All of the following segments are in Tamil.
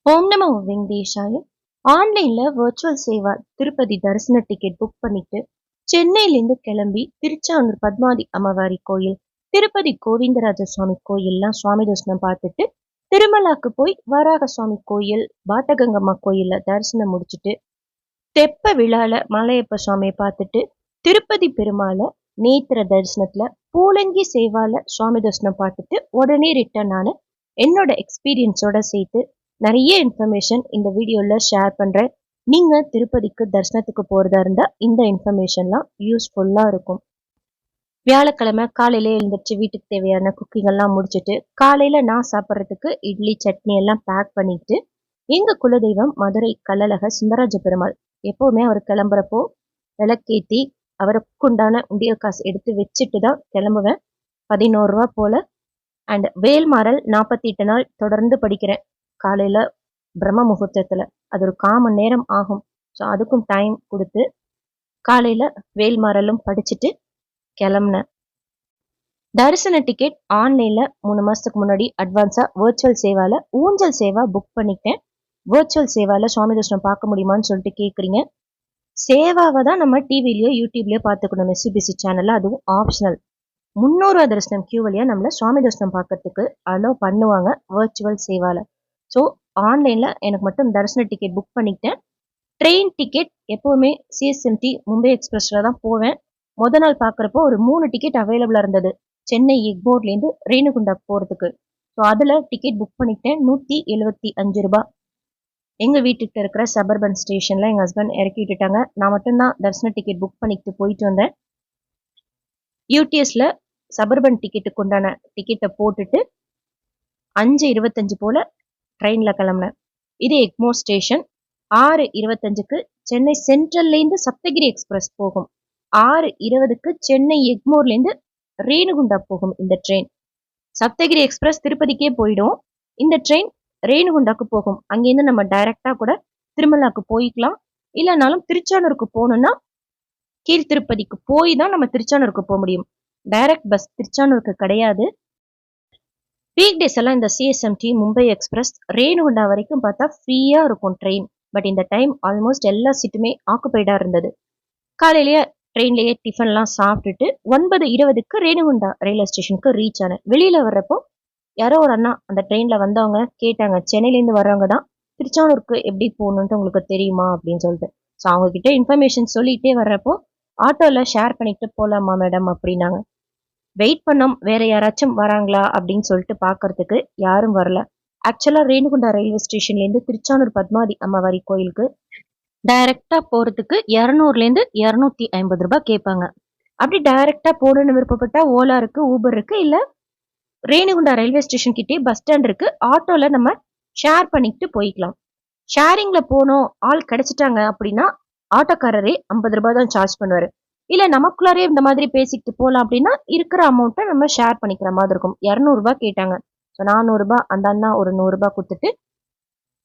ஓம் நமோ வெங்கடேஷாய. ஆன்லைன்ல வர்ச்சுவல் சேவா திருப்பதி தரிசன டிக்கெட் புக் பண்ணிட்டு சென்னையிலேருந்து கிளம்பி திருச்சானூர் பத்மாவதி அம்மவாரி கோயில், திருப்பதி கோவிந்தராஜ சுவாமி கோயில்லாம் சுவாமி தரிசனம் பார்த்துட்டு திருமலாக்கு போய் வராக சுவாமி கோயில், பாட்டகங்கம்மா கோயில்ல தரிசனம் முடிச்சுட்டு தெப்ப விழால மலையப்ப சுவாமியை பார்த்துட்டு திருப்பதி பெருமாளை நேத்திர தரிசனத்துல பூலங்கி சேவால சுவாமி தரிசனம் பார்த்துட்டு உடனே ரிட்டர்ன் ஆன என்னோட எக்ஸ்பீரியன்ஸோட சேர்த்து நிறைய இன்ஃபர்மேஷன் இந்த வீடியோல ஷேர் பண்றேன். நீங்க திருப்பதிக்கு தரிசனத்துக்கு போறதா இருந்தா இந்த இன்ஃபர்மேஷன்லாம் யூஸ்ஃபுல்லா இருக்கும். வியாழக்கிழமை காலையில எழுந்திரிச்சு வீட்டுக்கு தேவையான குக்கிங் எல்லாம் முடிச்சுட்டு காலையில நான் சாப்பிட்றதுக்கு இட்லி சட்னி எல்லாம் பேக் பண்ணிட்டு எங்க குலதெய்வம் மதுரை கள்ளழகர் சுந்தரராஜ பெருமாள். எப்பவுமே அவர் கிளம்புறப்போ விளக்கேத்தி அவருக்கு உண்டான உண்டியல் காசு எடுத்து வச்சுட்டு தான் கிளம்புவேன். 11 ரூபா போல. அண்ட் வேல்மாறல் 48 நாள் தொடர்ந்து படிக்கிறேன். காலையில பிரம்ம முகூர்த்தத்துல அது ஒரு 1/4 மணி நேரம் ஆகும். ஸோ அதுக்கும் டைம் கொடுத்து காலையில வேல்மாறலும் படிச்சுட்டு கிளம்புனேன். தரிசன டிக்கெட் ஆன்லைன்ல 3 மாசத்துக்கு முன்னாடி அட்வான்ஸா வர்ச்சுவல் சேவால ஊஞ்சல் சேவா புக் பண்ணிட்டேன். வர்ச்சுவல் சேவால சுவாமி தரிசனம் பார்க்க முடியுமான்னு சொல்லிட்டு கேட்குறீங்க. சேவாவை தான் நம்ம டிவிலயோ யூடியூப்லயோ பார்த்துக்கணும், எஸ்சிபிசி சேனல்ல, அதுவும் ஆப்ஷனல். 300 தரிசனம் கியூ வழியா நம்மள சுவாமி தரிசனம் பார்க்கறதுக்கு அலோ பண்ணுவாங்க வர்ச்சுவல் சேவால. ஸோ ஆன்லைனில் எனக்கு மட்டும் தரிசன டிக்கெட் புக் பண்ணிக்கிட்டேன். ட்ரெயின் டிக்கெட் எப்போவுமே சிஎஸ்எம்டி மும்பை எக்ஸ்பிரஸில் தான் போவேன். நாள் பார்க்குறப்போ ஒரு 3 டிக்கெட் அவைலபிளாக இருந்தது சென்னை எக்மோர்லேருந்து ரேணுகுண்டா போகிறதுக்கு. ஸோ அதில் டிக்கெட் புக் பண்ணிக்கிட்டேன். 175 ரூபாய். எங்கள் வீட்டுக்கிட்ட இருக்கிற சபர்பன் ஸ்டேஷனில் எங்கள் ஹஸ்பண்ட் இறக்கி விட்டுட்டாங்க. நான் மட்டும்தான் தரிசன டிக்கெட் புக் பண்ணிக்கிட்டு போயிட்டு வந்தேன். யூடிஎஸ்ல சபர்பன் டிக்கெட்டுக்கு உண்டான டிக்கெட்டை போட்டுட்டு 5:25 போல ட்ரெயினில் கிளம்புனேன். இது எக்மோர் ஸ்டேஷன். 6:25க்கு சென்னை சென்ட்ரல்லேருந்து சப்தகிரி எக்ஸ்பிரஸ் போகும். 6:20க்கு சென்னை எக்மோர்லேருந்து ரேணுகுண்டா போகும் இந்த ட்ரெயின். சப்தகிரி எக்ஸ்பிரஸ் திருப்பதிக்கே போயிடும். இந்த ட்ரெயின் ரேணுகுண்டாக்கு போகும். அங்கேருந்து நம்ம டைரக்டா கூட திருமலாக்கு போய்க்கலாம். இல்லைனாலும் திருச்சானூருக்கு போகணும்னா கீழ் திருப்பதிக்கு போய் தான் நம்ம திருச்சானூருக்கு போக முடியும். டைரக்ட் பஸ் திருச்சானூருக்கு கிடையாது. வீக் டேஸ் எல்லாம் இந்த சிஎஸ்எம்டி மும்பை எக்ஸ்பிரஸ் ரேணுகுண்டா வரைக்கும் பார்த்தா ஃப்ரீயா இருக்கும் ட்ரெயின். பட் இந்த டைம் ஆல்மோஸ்ட் எல்லா சீட்டுமே ஆக்குபைடா இருந்தது. காலையிலேயே ட்ரெயின்லேயே டிஃபன்லாம் சாப்பிட்டுட்டு 9:20க்கு ரேணுகுண்டா ரயில்வே ஸ்டேஷனுக்கு ரீச் ஆனேன். வெளியில வர்றப்போ யாரோ ஒரு அண்ணா அந்த ட்ரெயின்ல வந்தவங்க கேட்டாங்க, சென்னையிலேருந்து வர்றவங்க தான், திருச்சானூருக்கு எப்படி போகணுன்ட்டு உங்களுக்கு தெரியுமா அப்படின்னு சொல்லிட்டு. ஸோ அவங்க கிட்ட இன்ஃபர்மேஷன் சொல்லிட்டே வர்றப்போ ஆட்டோல ஷேர் பண்ணிட்டு போலாமா மேடம் அப்படின்னாங்க. வெயிட் பண்ணோம், வேற யாராச்சும் வராங்களா அப்படின்னு சொல்லிட்டு பார்க்கறதுக்கு யாரும் வரல. ஆக்சுவலா ரேணுகுண்டா ரயில்வே ஸ்டேஷன்லேருந்து திருச்சானூர் பத்மாவதி அம்மவாரி கோயிலுக்கு டைரக்டா போறதுக்கு 200லேருந்து 250 ரூபாய் கேட்பாங்க. அப்படி டைரக்டா போகணும்னு விருப்பப்பட்டா ஓலா இருக்கு, ஊபர் இருக்கு, இல்ல ரேணுகுண்டா ரயில்வே ஸ்டேஷன் கிட்டே பஸ் ஸ்டாண்ட் இருக்கு, ஆட்டோல நம்ம ஷேர் பண்ணிக்கிட்டு போய்க்கலாம். ஷேரிங்ல போனோம், ஆள் கிடைச்சிட்டாங்க அப்படின்னா ஆட்டோக்காரரே 50 ரூபாய் தான் சார்ஜ் பண்ணுவாரு. இல்ல நமக்குள்ளாரே இந்த மாதிரி பேசிக்கிட்டு போகலாம் அப்படின்னா இருக்கிற அமௌண்ட்டை நம்ம ஷேர் பண்ணிக்கிற மாதிரி இருக்கும். 200 ரூபாய் கேட்டாங்க. ஸோ 400 ரூபாய், அந்த அண்ணா ஒரு 100 ரூபாய் கொடுத்துட்டு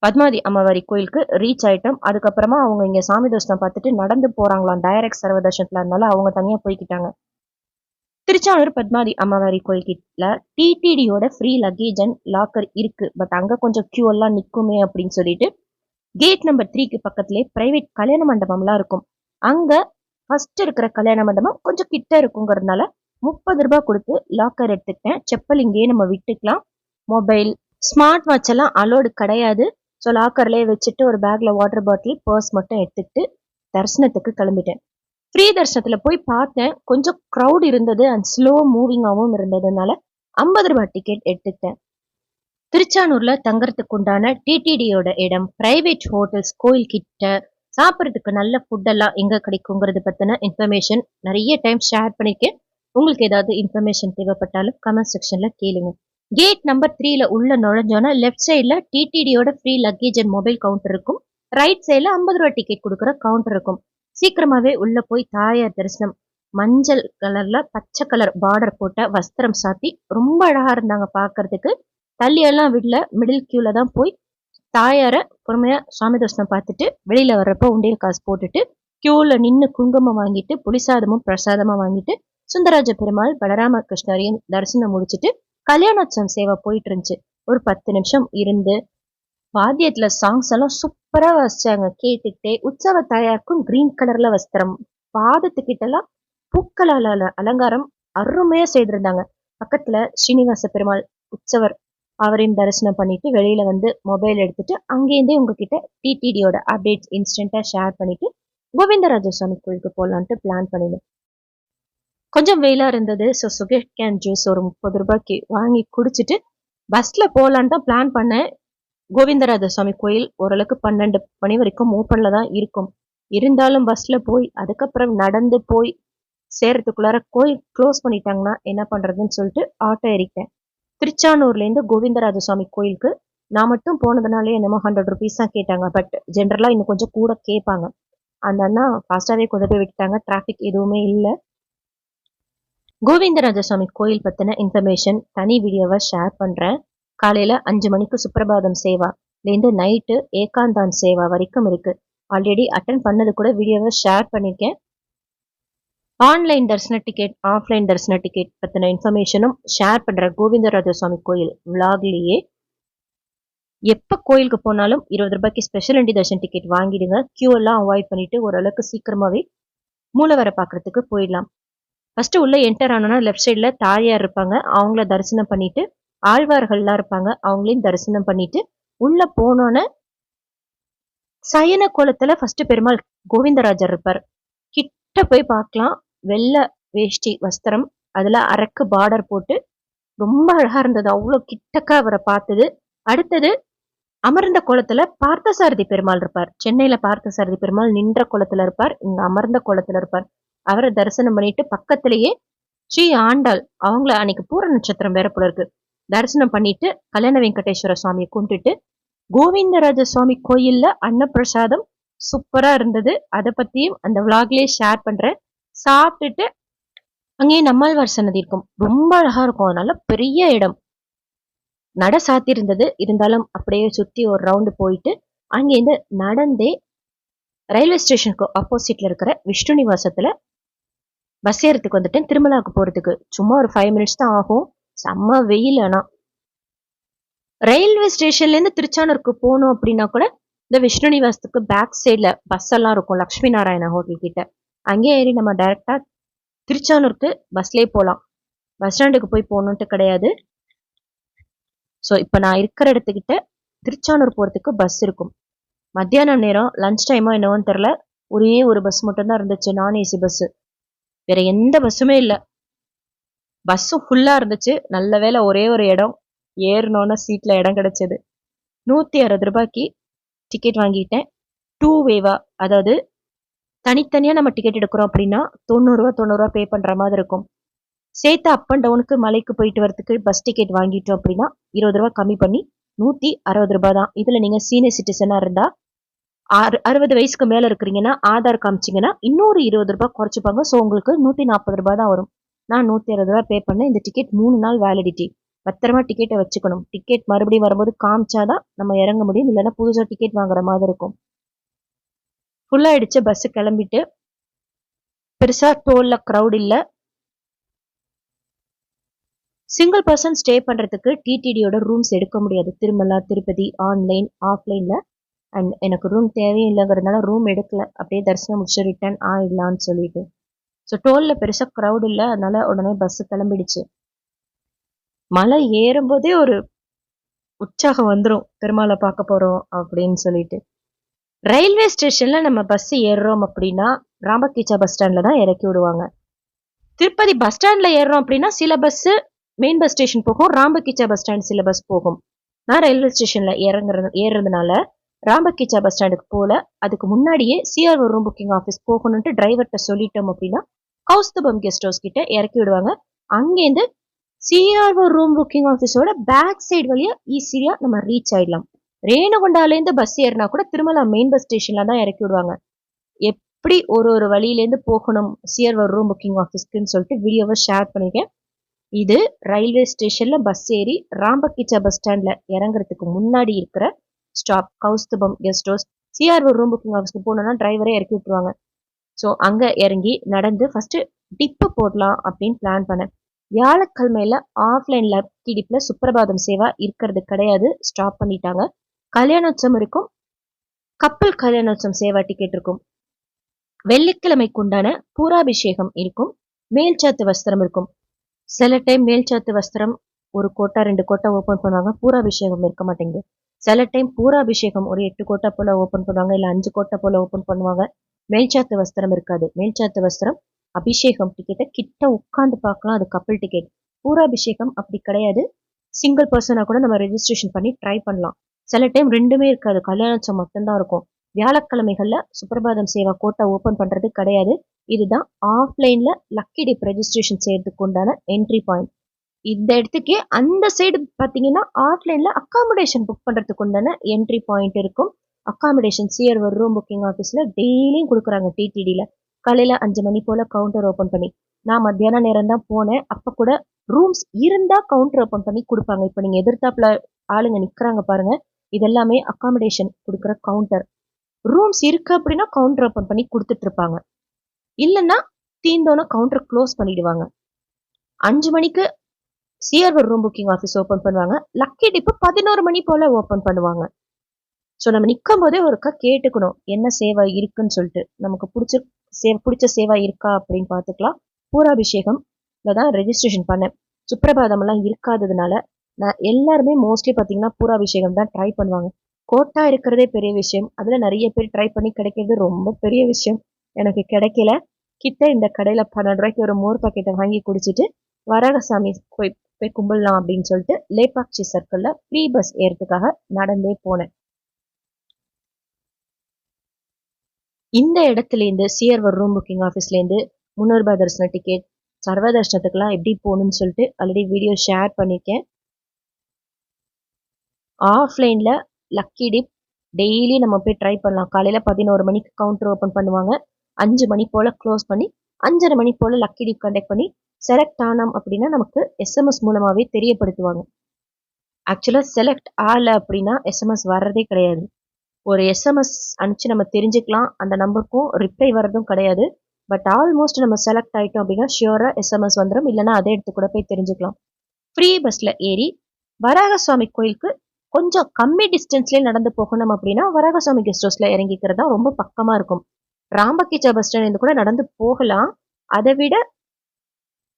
பத்மாவதி அம்மவாரி கோயிலுக்கு ரீச் ஆயிட்டோம். அதுக்கப்புறமா அவங்க இங்க சாமி தரிசனம் பார்த்துட்டு நடந்து போறாங்களாம், டைரக்ட் சர்வ தர்ஷனத்துல, இருந்தாலும் அவங்க தனியா போய்கிட்டாங்க. திருச்சானூர் பத்மாவதி அம்மவாரி கோயில்கிட்ட டிடிடியோட ஃப்ரீ லக்கேஜ் அண்ட் லாக்கர் இருக்கு. பட் அங்க கொஞ்சம் கியூ எல்லாம் நிக்குமே அப்படின்னு சொல்லிட்டு கேட் நம்பர் 3க்கு பக்கத்திலே பிரைவேட் கல்யாண மண்டபம்லாம் இருக்கும். அங்க ஃபர்ஸ்ட் இருக்கிற கல்யாண மண்டபம் கொஞ்சம் கிட்ட இருக்குங்கிறதுனால 30 ரூபாய் கொடுத்து லாக்கர் எடுத்துக்கிட்டேன். செப்பல் இங்கேயே நம்ம விட்டுக்கலாம். மொபைல், ஸ்மார்ட் வாட்ச் எல்லாம் அலோடு கிடையாது. ஸோ லாக்கர்லேயே வச்சுட்டு ஒரு பேக்ல வாட்டர் பாட்டில், பர்ஸ் மட்டும் எடுத்துக்கிட்டு தரிசனத்துக்கு கிளம்பிட்டேன். ஃப்ரீ தரிசனத்துல போய் பார்த்தேன். கொஞ்சம் க்ரௌட் இருந்தது அண்ட் ஸ்லோ மூவிங்காகவும் இருந்ததுனால 50 ரூபாய் டிக்கெட் எடுத்துக்கிட்டேன். திருச்சானூர்ல தங்கறதுக்கு உண்டான டிடிடியோட இடம், பிரைவேட் ஹோட்டல்ஸ், கோயில் கிட்ட சாப்பிட்றதுக்கு நல்ல ஃபுட் எல்லாம் எங்க கிடைக்குங்கிறது பத்தின இன்ஃபர்மேஷன் நிறைய டைம் ஷேர் பண்ணிருக்கேன். உங்களுக்கு ஏதாவது இன்ஃபர்மேஷன் தேவைப்பட்டாலும் கமெண்ட் செக்ஷன்ல கேளுங்க. கேட் நம்பர் 3ல உள்ள நுழைஞ்சோன்னா லெஃப்ட் சைட்ல டிடிடியோட free luggage and mobile counter இருக்கும். ரைட் சைட்ல 50 ரூபாய் டிக்கெட் கொடுக்குற கவுண்டர் இருக்கும். சீக்கிரமாவே உள்ள போய் தாயார் தரிசனம். மஞ்சள் கலர்ல பச்சை கலர் பார்டர் போட்ட வஸ்திரம் சாத்தி ரொம்ப அழகா இருந்தாங்க பாக்குறதுக்கு. தள்ளியெல்லாம் விடல, மிடில் கியூல தான் போய் தாயார பொறுமையா சுவாமி தரிசனம் பார்த்துட்டு வெளியில வர்றப்போ உண்டியல் காசு போட்டுட்டு கியூல நின்று குங்குமம் வாங்கிட்டு புளிசாதமும் பிரசாதமும் வாங்கிட்டு சுந்தரராஜ பெருமாள், பலராம கிருஷ்ணரையும் தரிசனம் முடிச்சுட்டு கல்யாணோத்சவம் சேவை போயிட்டு இருந்துச்சு. ஒரு 10 நிமிஷம் இருந்து வாத்தியத்துல சாங்ஸ் எல்லாம் சூப்பரா வாசிச்சாங்க. கேட்டுக்கிட்டே உற்சவ தாயாருக்கும் கிரீன் கலர்ல வஸ்திரம், பாதத்துக்கிட்டலாம் பூக்களால அலங்காரம் அருமையா செய்திருந்தாங்க. பக்கத்துல ஸ்ரீனிவாச பெருமாள் உற்சவர் அவரையும் தரிசனம் பண்ணிட்டு வெளியில வந்து மொபைல் எடுத்துட்டு அங்கேருந்தே உங்ககிட்ட டிடிடியோட அப்டேட்ஸ் இன்ஸ்டன்டா ஷேர் பண்ணிட்டு கோவிந்தராஜ சுவாமி கோயிலுக்கு போகலான்ட்டு பிளான் பண்ணினேன். கொஞ்சம் வெயிலா இருந்தது. ஸோ சுகர் கேன் ஜூஸ் ஒரு 30 ரூபாய்க்கு வாங்கி குடிச்சிட்டு பஸ்ல போகலான்னு தான் பிளான் பண்ணேன். கோவிந்தராஜ சுவாமி கோயில் ஓரளவுக்கு 12 மணி வரைக்கும் ஓப்பன்ல தான் இருக்கும். இருந்தாலும் பஸ்ல போய் அதுக்கப்புறம் நடந்து போய் சேர்றதுக்குள்ளார கோயில் க்ளோஸ் பண்ணிட்டாங்கன்னா என்ன பண்றதுன்னு சொல்லிட்டு ஆட்டோ ஏறிட்டேன். திருச்சானூர்லேருந்து கோவிந்தராஜ சுவாமி கோயிலுக்கு நான் மட்டும் போனதுனாலே என்னமோ 100 ருபீஸ் தான் கேட்டாங்க. பட் ஜென்ரலா இன்னும் கொஞ்சம் கூட கேட்பாங்க. அந்த அண்ணா ஃபாஸ்டாவே கொண்டு போய் விட்டுட்டாங்க. டிராஃபிக் எதுவுமே இல்லை. கோவிந்தராஜ சுவாமி கோயில் பத்தின இன்ஃபர்மேஷன் தனி வீடியோவை ஷேர் பண்றேன். காலையில 5 மணிக்கு சுப்பிரபாதம் சேவாலேருந்து நைட்டு ஏகாந்தான் சேவா வரைக்கும் இருக்கு. ஆல்ரெடி அட்டன் பண்ணது கூட வீடியோவை ஷேர் பண்ணியிருக்கேன். ஆன்லைன் தரிசன டிக்கெட், ஆஃப்லைன் தரிசன டிக்கெட் பத்தின இன்ஃபர்மேஷனும் ஷேர் பண்ற கோவிந்தராஜ சுவாமி கோயில் விளாக்லயே. எப்ப கோயிலுக்கு போனாலும் 20 ரூபாய்க்கு ஸ்பெஷல் என்ட்ரி தர்ஷன் டிக்கெட் வாங்கிடுங்க. கியூ எல்லாம் அவாய்ட் பண்ணிட்டு ஓரளவுக்கு சீக்கிரமாவே மூலவரை பார்க்கறதுக்கு போயிடலாம். ஃபர்ஸ்ட் உள்ள என்டர் ஆனோன்னா லெஃப்ட் சைட்ல தாயார் இருப்பாங்க. அவங்கள தரிசனம் பண்ணிட்டு ஆழ்வார்கள்லாம் இருப்பாங்க. அவங்களையும் தரிசனம் பண்ணிட்டு உள்ள போனோன்னு சயன கோலத்துல ஃபர்ஸ்ட் பெருமாள் கோவிந்தராஜர் இருப்பார். கிட்ட போய் பார்க்கலாம். வெள்ளை வேஷ்டி வஸ்திரம், அதுல அரக்கு பார்டர் போட்டு ரொம்ப அழகா இருந்தது. அவ்வளோ கிட்டக்க அவரை பார்த்தது. அடுத்தது அமர்ந்த கோலத்துல பார்த்தசாரதி பெருமாள் இருப்பார். சென்னையில பார்த்தசாரதி பெருமாள் நின்ற கோலத்துல இருப்பார், இங்க அமர்ந்த கோலத்துல இருப்பார். அவரை தரிசனம் பண்ணிட்டு பக்கத்திலேயே ஸ்ரீ ஆண்டாள், அவங்கள அன்னைக்கு பூர நட்சத்திரம் வேற போல இருக்கு, தரிசனம் பண்ணிட்டு கல்யாண வெங்கடேஸ்வர சுவாமியை கும்பிட்டுட்டு கோவிந்தராஜ சுவாமி கோயில்ல அன்னப்பிரசாதம் சூப்பரா இருந்தது. அதை பத்தியும் அந்த விளாக்லயே ஷேர் பண்றேன். சாப்பிட்டுட்டு அங்கேயே நம்மாழ்வார் சன்னதி இருக்கும், ரொம்ப அழகா இருக்கும். அதனால பெரிய இடம், நட சாத்தி இருந்தது. இருந்தாலும் அப்படியே சுத்தி ஒரு ரவுண்டு போயிட்டு அங்கேருந்து நடந்தே ரயில்வே ஸ்டேஷனுக்கு ஆப்போசிட்ல இருக்கிற விஷ்ணு நிவாசத்துல பஸ் ஏறதுக்கு வந்துட்டேன். திருமலாவுக்கு போறதுக்கு சும்மா ஒரு 5 மினிட்ஸ் தான் ஆகும். செம்ம வெயில். ஆனா ரயில்வே ஸ்டேஷன்ல இருந்து திருச்சானூருக்கு போகணும் அப்படின்னா கூட இந்த விஷ்ணு நிவாசத்துக்கு பேக் சைட்ல பஸ் எல்லாம் இருக்கும், லக்ஷ்மி நாராயணா ஹோட்டல் கிட்ட. அங்கே ஏறி நம்ம டைரக்டா திருச்சானூருக்கு பஸ்லயே போகலாம். பஸ் ஸ்டாண்டுக்கு போய் போகணுன்ட்டு கிடையாது. ஸோ இப்போ நான் இருக்கிற இடத்துக்கிட்ட திருச்சானூர் போறதுக்கு பஸ் இருக்கும். மத்தியானம் நேரம் லஞ்ச் டைமோ என்னவோன்னு தெரில, ஒரே ஒரு பஸ் மட்டும்தான் இருந்துச்சு, நான் ஏசி பஸ். வேற எந்த பஸ்ஸுமே இல்லை. பஸ்ஸும் ஃபுல்லா இருந்துச்சு. நல்ல வேலை ஒரே ஒரு இடம் ஏறினோன்னு சீட்ல இடம் கிடைச்சது. 160 ரூபாய்க்கு டிக்கெட் வாங்கிட்டேன். 2 வேவா, அதாவது தனித்தனியா நம்ம டிக்கெட் எடுக்கிறோம் அப்படின்னா 90 ரூபா பே பண்ற மாதிரி இருக்கும். சேர்த்து அப் அண்ட் டவுனுக்கு மலைக்கு போயிட்டு வரதுக்கு பஸ் டிக்கெட் வாங்கிட்டோம் அப்படின்னா 20 ரூபா கம்மி பண்ணி 160 ரூபாய் தான். இதுல நீங்க சீனியர் சிட்டிசனா இருந்தா 60 வயசுக்கு மேல இருக்கிறீங்கன்னா ஆதார் காமிச்சிங்கன்னா இன்னொரு 20 ரூபாய் குறைச்சிப்பாங்க. ஸோ உங்களுக்கு 140 ரூபாய் தான் வரும். நான் 160 ரூபாய் பே பண்ணேன். இந்த டிக்கெட் 3 நாள் வேலிடிட்டி. பத்திரமா டிக்கெட்டை வச்சுக்கணும். டிக்கெட் மறுபடியும் வரும்போது காமிச்சாதான் நம்ம இறங்க முடியும், இல்லைன்னா புதுசா டிக்கெட் வாங்குற மாதிரி இருக்கும். ஃபுல்லாயிடுச்சு. பஸ் கிளம்பிட்டு பெருசா டோல்ல க்ரௌட் இல்ல. சிங்கிள் பர்சன் ஸ்டே பண்றதுக்கு டிடிடியோட ரூம்ஸ் எடுக்க முடியாது திருமலா திருப்பதி, ஆன்லைன் ஆஃப்லைன்ல. அண்ட் எனக்கு ரூம் தேவையும் இல்லைங்கிறதுனால ரூம் எடுக்கல. அப்படியே தரிசனம் முடிச்சு ரிட்டர்ன் ஆயிடலான்னு சொல்லிட்டு. ஸோ டோல்ல பெருசா க்ரௌட் இல்லை, அதனால உடனே பஸ் கிளம்பிடுச்சு. மலை ஏறும்போதே ஒரு உற்சாகம் வந்துடும், பெருமாளை பார்க்க போறோம் அப்படின்னு சொல்லிட்டு. ரயில்வே ஸ்டேஷன்ல நம்ம பஸ் ஏறுறோம் அப்படின்னா ராமகிச்சா பஸ் ஸ்டாண்ட்ல தான் இறக்கி விடுவாங்க. திருப்பதி பஸ் ஸ்டாண்ட்ல ஏறுறோம் அப்படின்னா சில பஸ் மெயின் பஸ் ஸ்டேஷன் போகும், ராமகிச்சா பஸ் ஸ்டாண்ட் சில பஸ் போகும். நான் ரயில்வே ஸ்டேஷன்ல ஏறுறதுனால ராமகிச்சா பஸ் ஸ்டாண்டுக்கு போல. அதுக்கு முன்னாடியே சிஆர்ஓ ரூம் புக்கிங் ஆஃபீஸ் போகணும்ட்டு டிரைவர்கிட்ட சொல்லிட்டோம் அப்படின்னா கௌஸ்துபம் கெஸ்ட் ஹவுஸ் கிட்ட இறக்கி விடுவாங்க. அங்கேருந்து சிஆர்ஓ ரூம் புக்கிங் ஆஃபீஸோட பேக் சைடு வழியா ஈஸியா நம்ம ரீச் ஆயிடலாம். ரேணுகுண்டாலேருந்து பஸ் ஏறினா கூட திருமலா மெயின் பஸ் ஸ்டேஷன்ல தான் இறக்கி விடுவாங்க. எப்படி ஒரு வழியிலேருந்து போகணும் சிஆர்ஓ ரூம் புக்கிங் ஆஃபீஸ்க்குன்னு சொல்லிட்டு வீடியோவை ஷேர் பண்ணிருக்கேன். இது ரயில்வே ஸ்டேஷன்ல பஸ் ஏறி ராமகிச்சா பஸ் ஸ்டாண்ட்ல இறங்குறதுக்கு முன்னாடி இருக்கிற stop Kaustubham guest house. CRO room booking ஆஃபீஸ்க்கு போனோம்னா டிரைவரே இறக்கி விட்டுருவாங்க. ஸோ அங்க இறங்கி நடந்து ஃபர்ஸ்ட் டிப்பு போடலாம் அப்படின்னு பிளான் பண்ணேன். வியாழக்கிழமையில ஆஃப்லைன்ல டிடிப்ல சுப்பிரபாதம் சேவா இருக்கிறது கிடையாது, ஸ்டாப் பண்ணிட்டாங்க. கல்யாணோற்சவம் இருக்கும், கப்பல் கல்யாணோற்சவம் சேவா டிக்கெட் இருக்கும். வெள்ளிக்கிழமைக்கு உண்டான பூராபிஷேகம் இருக்கும், மேல்சாத்து வஸ்திரம் இருக்கும். சில டைம் மேல்சாத்து வஸ்திரம் ஒரு கோட்டா 2 கோட்டா ஓப்பன் பண்ணுவாங்க, பூராபிஷேகம் இருக்க மாட்டேங்குது. சில டைம் பூராபிஷேகம் ஒரு 8 கோட்டா போல ஓப்பன் பண்ணுவாங்க, இல்லை 5 கோட்டா போல ஓப்பன் பண்ணுவாங்க. மேல்சாத்து வஸ்திரம் இருக்காது. மேல்சாத்து வஸ்திரம் அபிஷேகம் டிக்கெட்டை கிட்ட உட்காந்து பார்க்கலாம், அது கப்பல் டிக்கெட். பூராபிஷேகம் அப்படி கிடையாது, சிங்கிள் பர்சனாக கூட நம்ம ரெஜிஸ்ட்ரேஷன் பண்ணி ட்ரை பண்ணலாம். சில டைம் ரெண்டுமே இருக்காது, கல்யாணோற்சவம் மட்டும்தான் இருக்கும். வியாழக்கிழமைகள்ல சுப்பிரபாதம் சேவா கோட்டா ஓப்பன் பண்றது கிடையாது. இதுதான் ஆஃப்லைன்ல லக்கி டிப் ரெஜிஸ்ட்ரேஷன் செய்யறதுக்கு உண்டான என்ட்ரி பாயிண்ட். இந்த இடத்துக்கே அந்த சைடு பார்த்தீங்கன்னா ஆஃப்லைன்ல அக்காமடேஷன் புக் பண்றதுக்கு உண்டான என்ட்ரி பாயிண்ட் இருக்கும். அக்காமடேஷன் சிஆர் ரூம் புக்கிங் ஆஃபீஸ்ல டெய்லியும் கொடுக்குறாங்க. டிடிடில காலையில 5 மணி போல கவுண்டர் ஓப்பன் பண்ணி, நான் மத்தியான நேரம் தான் போனேன், அப்ப கூட ரூம்ஸ் இருந்தா கவுண்டர் ஓப்பன் பண்ணி கொடுப்பாங்க. இப்போ நீங்க எதிர்த்தாப்புல ஆளுங்க நிக்கிறாங்க பாருங்க, இதெல்லாமே அக்காமடேஷன் கொடுக்குற கவுண்டர். ரூம்ஸ் இருக்கு அப்படின்னா கவுண்டர் ஓப்பன் பண்ணி கொடுத்துட்டு இருப்பாங்க, இல்லைன்னா தீந்தோன்னா கவுண்டர் க்ளோஸ் பண்ணிடுவாங்க. 5 மணிக்கு CR room booking office open பண்ணுவாங்க. லக்கி டிப்பு 11 மணி போல ஓப்பன் பண்ணுவாங்க. ஸோ நம்ம நிற்கும் போதே ஒருக்கா கேட்டுக்கணும் என்ன சேவை இருக்குன்னு சொல்லிட்டு, நமக்கு பிடிச்ச சேவை இருக்கா அப்படின்னு பார்த்துக்கலாம். பூராபிஷேகம் தான் ரெஜிஸ்ட்ரேஷன் பண்ணேன். சுப்பிரபாதம்லாம் இருக்காததுனால நான் எல்லாருமே மோஸ்ட்லி பார்த்தீங்கன்னா பூராபிஷேகம் தான் ட்ரை பண்ணுவாங்க. கோட்டா இருக்கிறதே பெரிய விஷயம், அதில் நிறைய பேர் ட்ரை பண்ணி கிடைக்கிறது ரொம்ப பெரிய விஷயம். எனக்கு கிடைக்கல. கிட்ட இந்த கடையில் 12 ரூபாய்க்கு ஒரு மோர் பாக்கெட்டை வாங்கி குடிச்சிட்டு வராகசாமி போய் கும்பிடலாம் அப்படின்னு சொல்லிட்டு லேபாக்சி சர்க்கிளில் ஃப்ரீ பஸ் ஏறதுக்காக நடந்தே போனேன். இந்த இடத்துலேருந்து சிஆர் ரூம் புக்கிங் ஆஃபீஸ்லேருந்து 300 ரூபாய் தரிசன டிக்கெட், சர்வ தரிசனத்துக்குலாம் எப்படி போகணும்னு சொல்லிட்டு ஆல்ரெடி வீடியோ ஷேர் பண்ணியிருக்கேன். ஆஃப்லைனில் லக்கி டிப் டெய்லி நம்ம போய் ட்ரை பண்ணலாம். காலையில் 11 மணிக்கு கவுண்டர் ஓப்பன் பண்ணுவாங்க, 5 மணி போல் க்ளோஸ் பண்ணி 5:30 மணி போல் லக்கி டிப் கண்டக்ட் பண்ணி செலக்ட் ஆனோம் அப்படின்னா நமக்கு எஸ்எம்எஸ் மூலமாகவே தெரியப்படுத்துவாங்க. ஆக்சுவலாக செலக்ட் ஆகலை அப்படின்னா எஸ்எம்எஸ் வர்றதே கிடையாது. ஒரு எஸ்எம்எஸ் அனுப்பிச்சு நம்ம தெரிஞ்சுக்கலாம், அந்த நம்பருக்கும் ரிப்ளை வர்றதும் கிடையாது. பட் ஆல்மோஸ்ட் நம்ம செலக்ட் ஆகிட்டோம் அப்படின்னா ஷியோராக எஸ்எம்எஸ் வந்துடும், இல்லைனா அதே இடத்து கூட போய் தெரிஞ்சுக்கலாம். ஃப்ரீ பஸ்ஸில் ஏறி வராகசுவாமி கோயிலுக்கு கொஞ்சம் கம்மி டிஸ்டன்ஸ்லேயே நடந்து போகணும் அப்படின்னா வராகசுவாமி கெஸ்ட் ஹவுஸில் இறங்கிக்கிறது தான் ரொம்ப பக்கமாக இருக்கும். ராம்பக்கிச்சா பஸ் ஸ்டாண்ட் கூட நடந்து போகலாம், அதை விட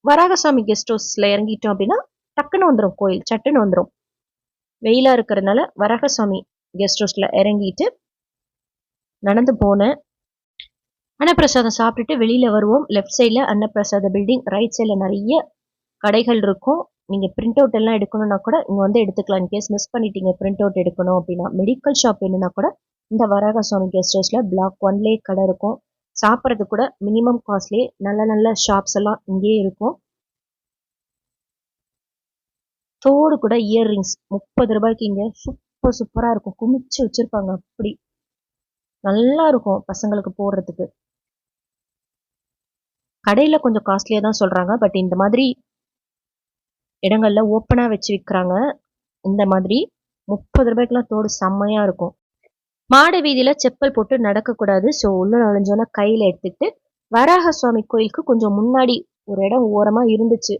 வராகசாமி கெஸ்ட் ஹவுஸில் இறங்கிட்டோம் அப்படின்னா டக்குன்னு வந்துடும், கோயில் சட்டுன்னு வந்துடும். வெயிலாக இருக்கிறதுனால வராகசாமி கெஸ்ட் ஹவுஸில் இறங்கிட்டு நடந்து போனேன். அன்னப்பிரசாதம் சாப்பிட்டுட்டு வெளியில் வருவோம். லெஃப்ட் சைடில் அன்னப்பிரசாத பில்டிங், ரைட் சைடில் நிறைய கடைகள் இருக்கும். நீங்கள் பிரிண்ட் அவுட் எல்லாம் எடுக்கணும்னா கூட இங்கே வந்து எடுத்துக்கலாம். இன்கேஸ் மிஸ் பண்ணிட்டீங்க பிரிண்ட் அவுட் எடுக்கணும் அப்படின்னா. மெடிக்கல் ஷாப் வேணும்னா கூட இந்த வராகசுவாமி கெஸ்ட் ஹவுஸில் பிளாக் 1லேயே கடை இருக்கும். சாப்பிட்றது கூட மினிமம் காஸ்ட்லேயே நல்ல நல்ல ஷாப்ஸ் எல்லாம் இங்கேயே இருக்கும். தோடு கூட இயர்ரிங்ஸ் 30 ரூபாய்க்கு இங்கே சூப்பராக இருக்கும், குமிச்சு வச்சுருப்பாங்க. அப்படி நல்லா இருக்கும் பசங்களுக்கு போடுறதுக்கு. கடையில் கொஞ்சம் காஸ்ட்லியாக தான் சொல்கிறாங்க, பட் இந்த மாதிரி இடங்கள்ல ஓப்பனாக வச்சு விற்கிறாங்க. இந்த மாதிரி 30 ரூபாய்க்குலாம் தோடு செம்மையாக இருக்கும். மாட வீதியில் செப்பல் போட்டு நடக்கக்கூடாது. ஸோ உள்ள நுழைஞ்சோன்னா கையில் எடுத்துக்கிட்டு வராக சுவாமி கோயிலுக்கு கொஞ்சம் முன்னாடி ஒரு இடம் ஓரமாக இருந்துச்சு,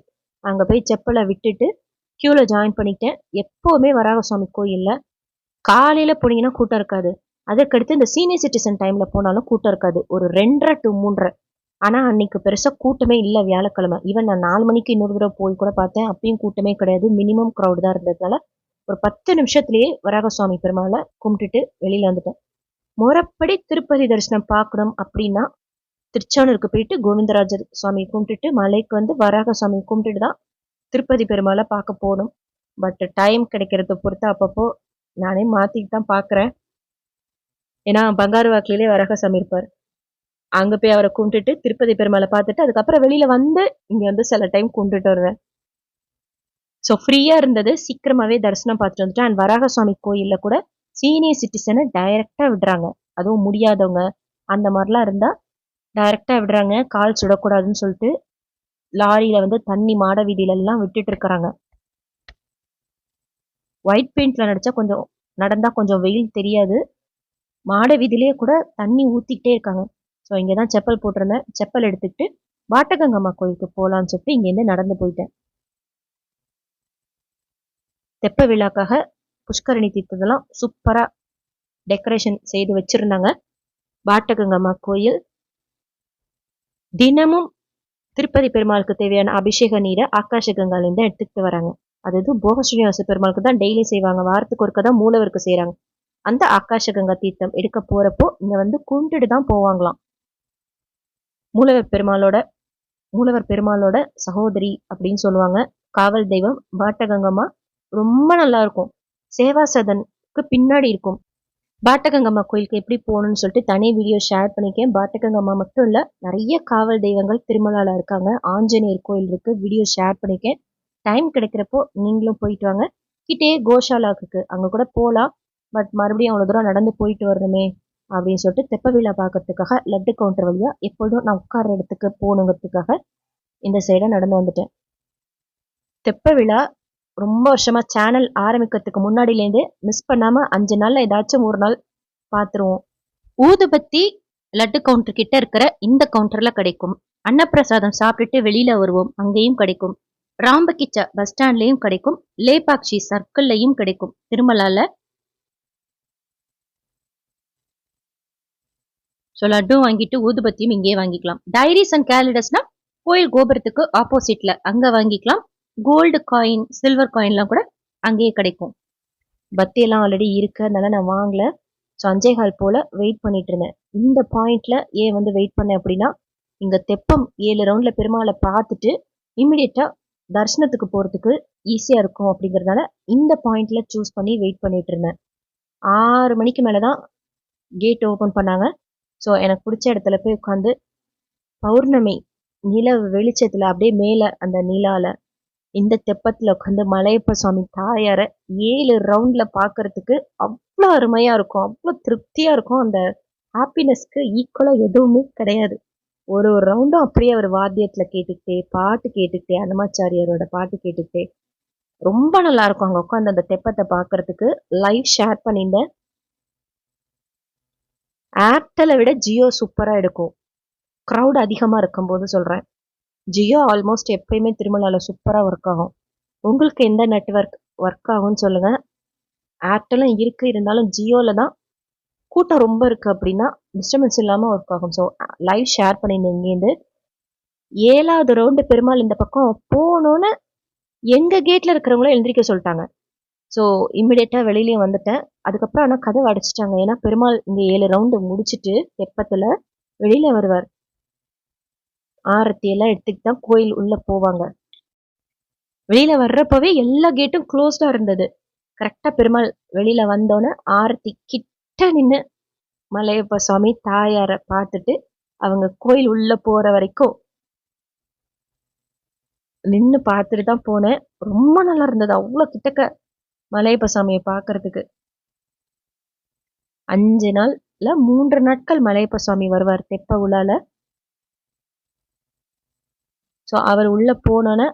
அங்கே போய் செப்பலை விட்டுட்டு க்யூவில் ஜாயின் பண்ணிட்டேன். எப்போவுமே வராக சுவாமி கோயிலில் காலையில் போனீங்கன்னா கூட்டம் இருக்காது. அதற்கடுத்து இந்த சீனியர் சிட்டிசன் டைமில் போனாலும் கூட்டம் இருக்காது. ஒரு 2:30 to 3:30. ஆனால் அன்னைக்கு பெருசாக கூட்டமே இல்லை வியாழக்கிழமை. ஈவன் நான் 4 மணிக்கு இன்னொரு தடவை போய் கூட பார்த்தேன், அப்பயும் கூட்டமே கிடையாது. மினிமம் க்ரௌட் தான் இருந்ததுனால ஒரு 10 நிமிஷத்துலேயே வராகசுவாமி பெருமாளை கும்பிட்டுட்டு வெளியில் வந்துட்டேன். முறைப்படி திருப்பதி தரிசனம் பார்க்கணும் அப்படின்னா திருச்சானூருக்கு போயிட்டு கோவிந்தராஜர் சுவாமி கும்பிட்டுட்டு மலைக்கு வந்து வராகசுவாமி கும்பிட்டுட்டு தான் திருப்பதி பெருமாளை பார்க்க போகணும். பட் டைம் கிடைக்கிறத பொறுத்து அப்பப்போ நானே மாற்றிட்டு தான் பார்க்குறேன். ஏன்னா பங்காரு வாக்கிலே வராகசாமி இருப்பார், அங்கே போய் அவரை கும்பிட்டுட்டு திருப்பதி பெருமாளை பார்த்துட்டு அதுக்கப்புறம் வெளியில் வந்து இங்கே வந்து சில டைம் கும்பிட்டுட்டு வருவேன். ஸோ ஃப்ரீயாக இருந்தது, சீக்கிரமாகவே தரிசனம் பார்த்துட்டு வந்துட்டேன். அண்ட் வராகசுவாமி கோயிலில் கூட சீனியர் சிட்டிசனை டைரெக்டாக விடுறாங்க. அதுவும் முடியாதவங்க அந்த மாதிரிலாம் இருந்தால் டைரெக்டாக விடுறாங்க. கால் சுடக்கூடாதுன்னு சொல்லிட்டு லாரியில் வந்து தண்ணி மாட வீதியிலெல்லாம் விட்டுட்டு இருக்கிறாங்க. ஒயிட் பெயிண்டில் நடித்தா கொஞ்சம் நடந்தால் கொஞ்சம் வெயில் தெரியாது. மாட வீதியிலே கூட தண்ணி ஊற்றிக்கிட்டே இருக்காங்க. ஸோ இங்கே தான் செப்பல் போட்டிருந்தேன். செப்பல் எடுத்துக்கிட்டு வாட்டகங்கம்மா கோயிலுக்கு போகலான்னு சொல்லிட்டு இங்கேருந்து நடந்து போயிட்டேன். தெப்ப விழாக்காக புஷ்கரணி தீர்த்ததெல்லாம் சூப்பரா டெக்கரேஷன் செய்து வச்சிருந்தாங்க. பாட்டகங்கம்மா கோயில் தினமும் திருப்பதி பெருமாளுக்கு தேவையான அபிஷேக நீரை ஆகாஷ கங்காலேருந்து எடுத்துக்கிட்டு வராங்க. அது போக ஸ்ரீனிவாச பெருமாளுக்கு தான் டெய்லி செய்வாங்க, வாரத்துக்கு ஒருக்க தான் மூலவருக்கு செய்யறாங்க. அந்த ஆகாஷ கங்கா தீர்த்தம் எடுக்க போறப்போ இங்க வந்து கும்பிட்டுட்டு தான் போவாங்களாம். மூலவர் பெருமாளோட சகோதரி அப்படின்னு சொல்லுவாங்க. காவல் தெய்வம் பாட்டகங்கம்மா ரொம்ப நல்லா இருக்கும். சேவா சதனுக்கு பின்னாடி இருக்கும். பாட்டகங்கம்மா கோயிலுக்கு எப்படி போகணும்னு சொல்லிட்டு தனி வீடியோ ஷேர் பண்ணிக்கேன். பாட்டகங்கம்மா மட்டும் இல்ல, நிறைய காவல் தெய்வங்கள் திருமலால இருக்காங்க. ஆஞ்சநேயர் கோயில் இருக்கு, வீடியோ ஷேர் பண்ணிக்கேன். டைம் கிடைக்கிறப்போ நீங்களும் போயிட்டு வாங்க. கிட்டே கோஷாலாவுக்கு அங்க கூட போகலாம். பட் மறுபடியும் அவ்வளோ தூரம் நடந்து போயிட்டு வரணுமே அப்படின்னு சொல்லிட்டு தெப்ப விழா பார்க்கறதுக்காக லட்டு கவுண்டர் வழியா எப்பொழுதும் நான் உட்கார்ற இடத்துக்கு போகணுங்கிறதுக்காக இந்த சைடை நடந்து வந்துட்டேன். தெப்ப விழா ரொம்ப வருஷமா சேனல் ஆரம்பிக்கிறதுக்கு முன்னாடியிலேருந்து மிஸ் பண்ணாம 5 நாள்ல ஏதாச்சும் ஒரு நாள் பார்த்துருவோம். ஊதுபத்தி லட்டு கவுண்டர் கிட்ட இருக்கிற இந்த கவுண்டர்ல கிடைக்கும். அன்னப்பிரசாதம் சாப்பிட்டுட்டு வெளியில வருவோம், அங்கேயும் கிடைக்கும். ராம்பகிச்சா பஸ் ஸ்டாண்ட்லயும் கிடைக்கும். லேபாக்ஷி சர்க்கிள்லயும் கிடைக்கும். திருமலால லட்டும் வாங்கிட்டு ஊதுபத்தியும் இங்கே வாங்கிக்கலாம். டைரிஸ் அண்ட் கேலண்டர்ஸ்னா கோயில் கோபுரத்துக்கு ஆப்போசிட்ல அங்க வாங்கிக்கலாம். கோல்டு காயின் சில்வர் காயின்லாம் கூட அங்கேயே கிடைக்கும். பத்தியெல்லாம் ஆல்ரெடி இருக்கு, அதனால நான் வாங்கல. ஸோ 5:15 போல வெயிட் பண்ணிட்டு இருந்தேன். இந்த பாயிண்ட்ல ஏன் வந்து வெயிட் பண்ணேன் அப்படின்னா, இங்க தெப்பம் 7 ரவுண்ட்ல பெருமாளை பார்த்துட்டு இம்மிடியட்டா தரிசனத்துக்கு போறதுக்கு ஈஸியா இருக்கும் அப்படிங்கறதுனால இந்த பாயிண்ட்ல சூஸ் பண்ணி வெயிட் பண்ணிட்டு இருந்தேன். 6 மணிக்கு மேலதான் கேட் ஓபன் பண்ணாங்க. ஸோ எனக்கு பிடிச்ச இடத்துல போய் உட்காந்து பௌர்ணமி நிலவு வெளிச்சத்துல அப்படியே மேல அந்த நிலால இந்த தெப்பத்துல உட்காந்து மலையப்ப சுவாமி தாயார 7 ரவுண்ட்ல பாக்குறதுக்கு அவ்வளோ அருமையா இருக்கும், அவ்வளோ திருப்தியா இருக்கும். அந்த ஹாப்பினஸ்க்கு ஈக்குவலா எதுவுமே கிடையாது. ஒரு ரவுண்டும் அப்படியே அவர் வாத்தியத்துல கேட்டுக்கிட்டே பாட்டு கேட்டுக்கிட்டே அன்னமாச்சாரியாரோட பாட்டு கேட்டுக்கிட்டே ரொம்ப நல்லா இருக்கும். அங்க உட்காந்து அந்த தெப்பத்தை பாக்குறதுக்கு லைவ் ஷேர் பண்ணியிருந்தேன். ஏர்டெலை விட ஜியோ சூப்பரா எடுக்கும், க்ரௌட் அதிகமா இருக்கும் போது சொல்றேன். ஜியோ ஆல்மோஸ்ட் எப்பயுமே திருமலால சூப்பரா ஒர்க் ஆகும். உங்களுக்கு எந்த நெட்வொர்க் ஒர்க் ஆகும்னு சொல்லுங்க. ஏர்டெலும் இருக்கு, இருந்தாலும் ஜியோல தான் கூட்டம் ரொம்ப இருக்கு அப்படின்னா டிஸ்டர்பன்ஸ் இல்லாம ஒர்க் ஆகும். ஸோ லைவ் ஷேர் பண்ணியிருந்தேன். இங்கேருந்து 7வது ரவுண்டு பெருமாள் இந்த பக்கம் போகணும்னு எங்க கேட்ல இருக்கிறவங்களும் எழுந்திரிக்க சொல்லிட்டாங்க. ஸோ இம்மிடியட்டா வெளியிலயும் வந்துட்டேன். அதுக்கப்புறம் ஆனால் கதவை அடைச்சிட்டாங்க. ஏன்னா பெருமாள் இங்க 7 ரவுண்டு முடிச்சுட்டு தெப்பத்துல வெளியில வருவார். ஆரத்தி எல்லாம் எடுத்துட்டு தான் கோயில் உள்ள போவாங்க. வெளியில வர்றப்பவே எல்லா கேட்டும் க்ளோஸ்டா இருந்தது. கரெக்டா பெருமாள் வெளியில வந்தோன்னே ஆரத்தி கிட்ட நின்று மலையப்ப சுவாமி தாயார பார்த்துட்டு அவங்க கோயில் உள்ள போற வரைக்கும் நின்று பார்த்துட்டு தான் போனேன். ரொம்ப நல்லா இருந்தது, அவ்வளோ கிட்டக்க மலையப்ப சாமியை பார்க்கறதுக்கு. 5 நாள்ல 3 நாட்கள் மலையப்ப சுவாமி வருவார் தெப்ப உலால. ஸோ அவர் உள்ள போனோன்னே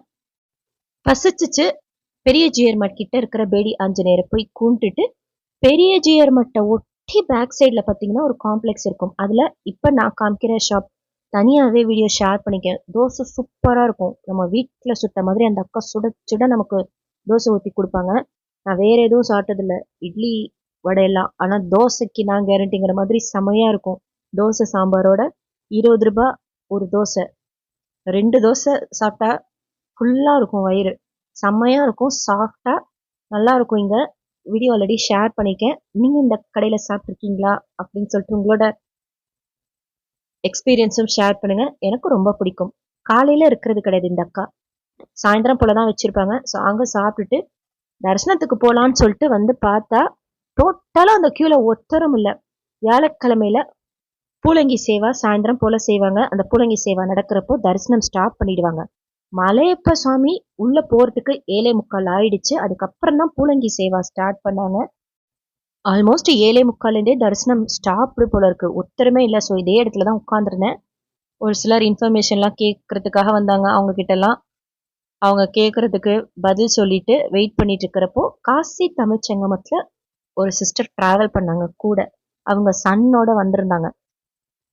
பசிச்சிச்சு. பெரிய ஜியர்மட் கிட்ட இருக்கிற பேடி ஆஞ்சநேயரை போய் கும்பிட்டுட்டு பெரிய ஜியர்மட்டை ஒட்டி பேக் சைட்ல பார்த்தீங்கன்னா ஒரு காம்ப்ளெக்ஸ் இருக்கும். அதுல இப்ப நான் காமிக்கிற ஷாப் தனியாவே வீடியோ ஷேர் பண்ணிக்கேன். தோசை சூப்பரா இருக்கும். நம்ம வீட்டுல சுட்ட மாதிரி அந்த அக்கா சுட சுட நமக்கு தோசை ஊற்றி கொடுப்பாங்க. நான் வேற எதுவும் சாப்பிட்டதில்ல, இட்லி வடையெல்லாம். ஆனா தோசைக்கு நான் கேரண்டிங்கிற மாதிரி செமையா இருக்கும். தோசை சாம்பாரோட 20 ரூபாய் ஒரு தோசை. 2 தோசை சாப்பிட்டா ஃபுல்லா இருக்கும் வயிறு. செம்மையா இருக்கும், சாஃப்டா நல்லா இருக்கும். இங்க வீடியோ ஆல்ரெடி ஷேர் பண்ணிக்கேன். நீங்க இந்த கடையில சாப்பிட்ருக்கீங்களா அப்படின்னு சொல்லிட்டு உங்களோட எக்ஸ்பீரியன்ஸும் ஷேர் பண்ணுங்க. எனக்கு ரொம்ப பிடிக்கும். காலையில இருக்கிறது கிடையாது இந்த அக்கா, சாயந்தரம் போலதான் வச்சிருப்பாங்க. ஸோ அங்க சாப்பிட்டுட்டு தரிசனத்துக்கு போலான்னு சொல்லிட்டு வந்து பார்த்தா டோட்டலா அந்த கியூல ஒத்தரும் இல்லை. வியாழக்கிழமையில பூலங்கி சேவா சாயந்தரம் போல செய்வாங்க. அந்த பூலங்கி சேவா நடக்கிறப்போ தரிசனம் ஸ்டாப் பண்ணிடுவாங்க. மலையப்ப சுவாமி உள்ள போறதுக்கு 7:45 ஆயிடுச்சு. அதுக்கப்புறம் தான் பூலங்கி சேவா ஸ்டார்ட் பண்ணாங்க. ஆல்மோஸ்ட் 7:45 தரிசனம் ஸ்டாப் போல இருக்கு, ஒத்தருமே இல்லை. ஸோ இதே இடத்துல தான் உட்காந்துருந்தேன். ஒரு சிலர் இன்ஃபர்மேஷன்லாம் கேட்கறதுக்காக வந்தாங்க. அவங்க கிட்ட எல்லாம் அவங்க கேட்கறதுக்கு பதில் சொல்லிட்டு வெயிட் பண்ணிட்டு இருக்கிறப்போ காசி தமிழ்ச்சங்கமத்துல ஒரு சிஸ்டர் டிராவல் பண்ணாங்க கூட. அவங்க சன்னோட வந்திருந்தாங்க.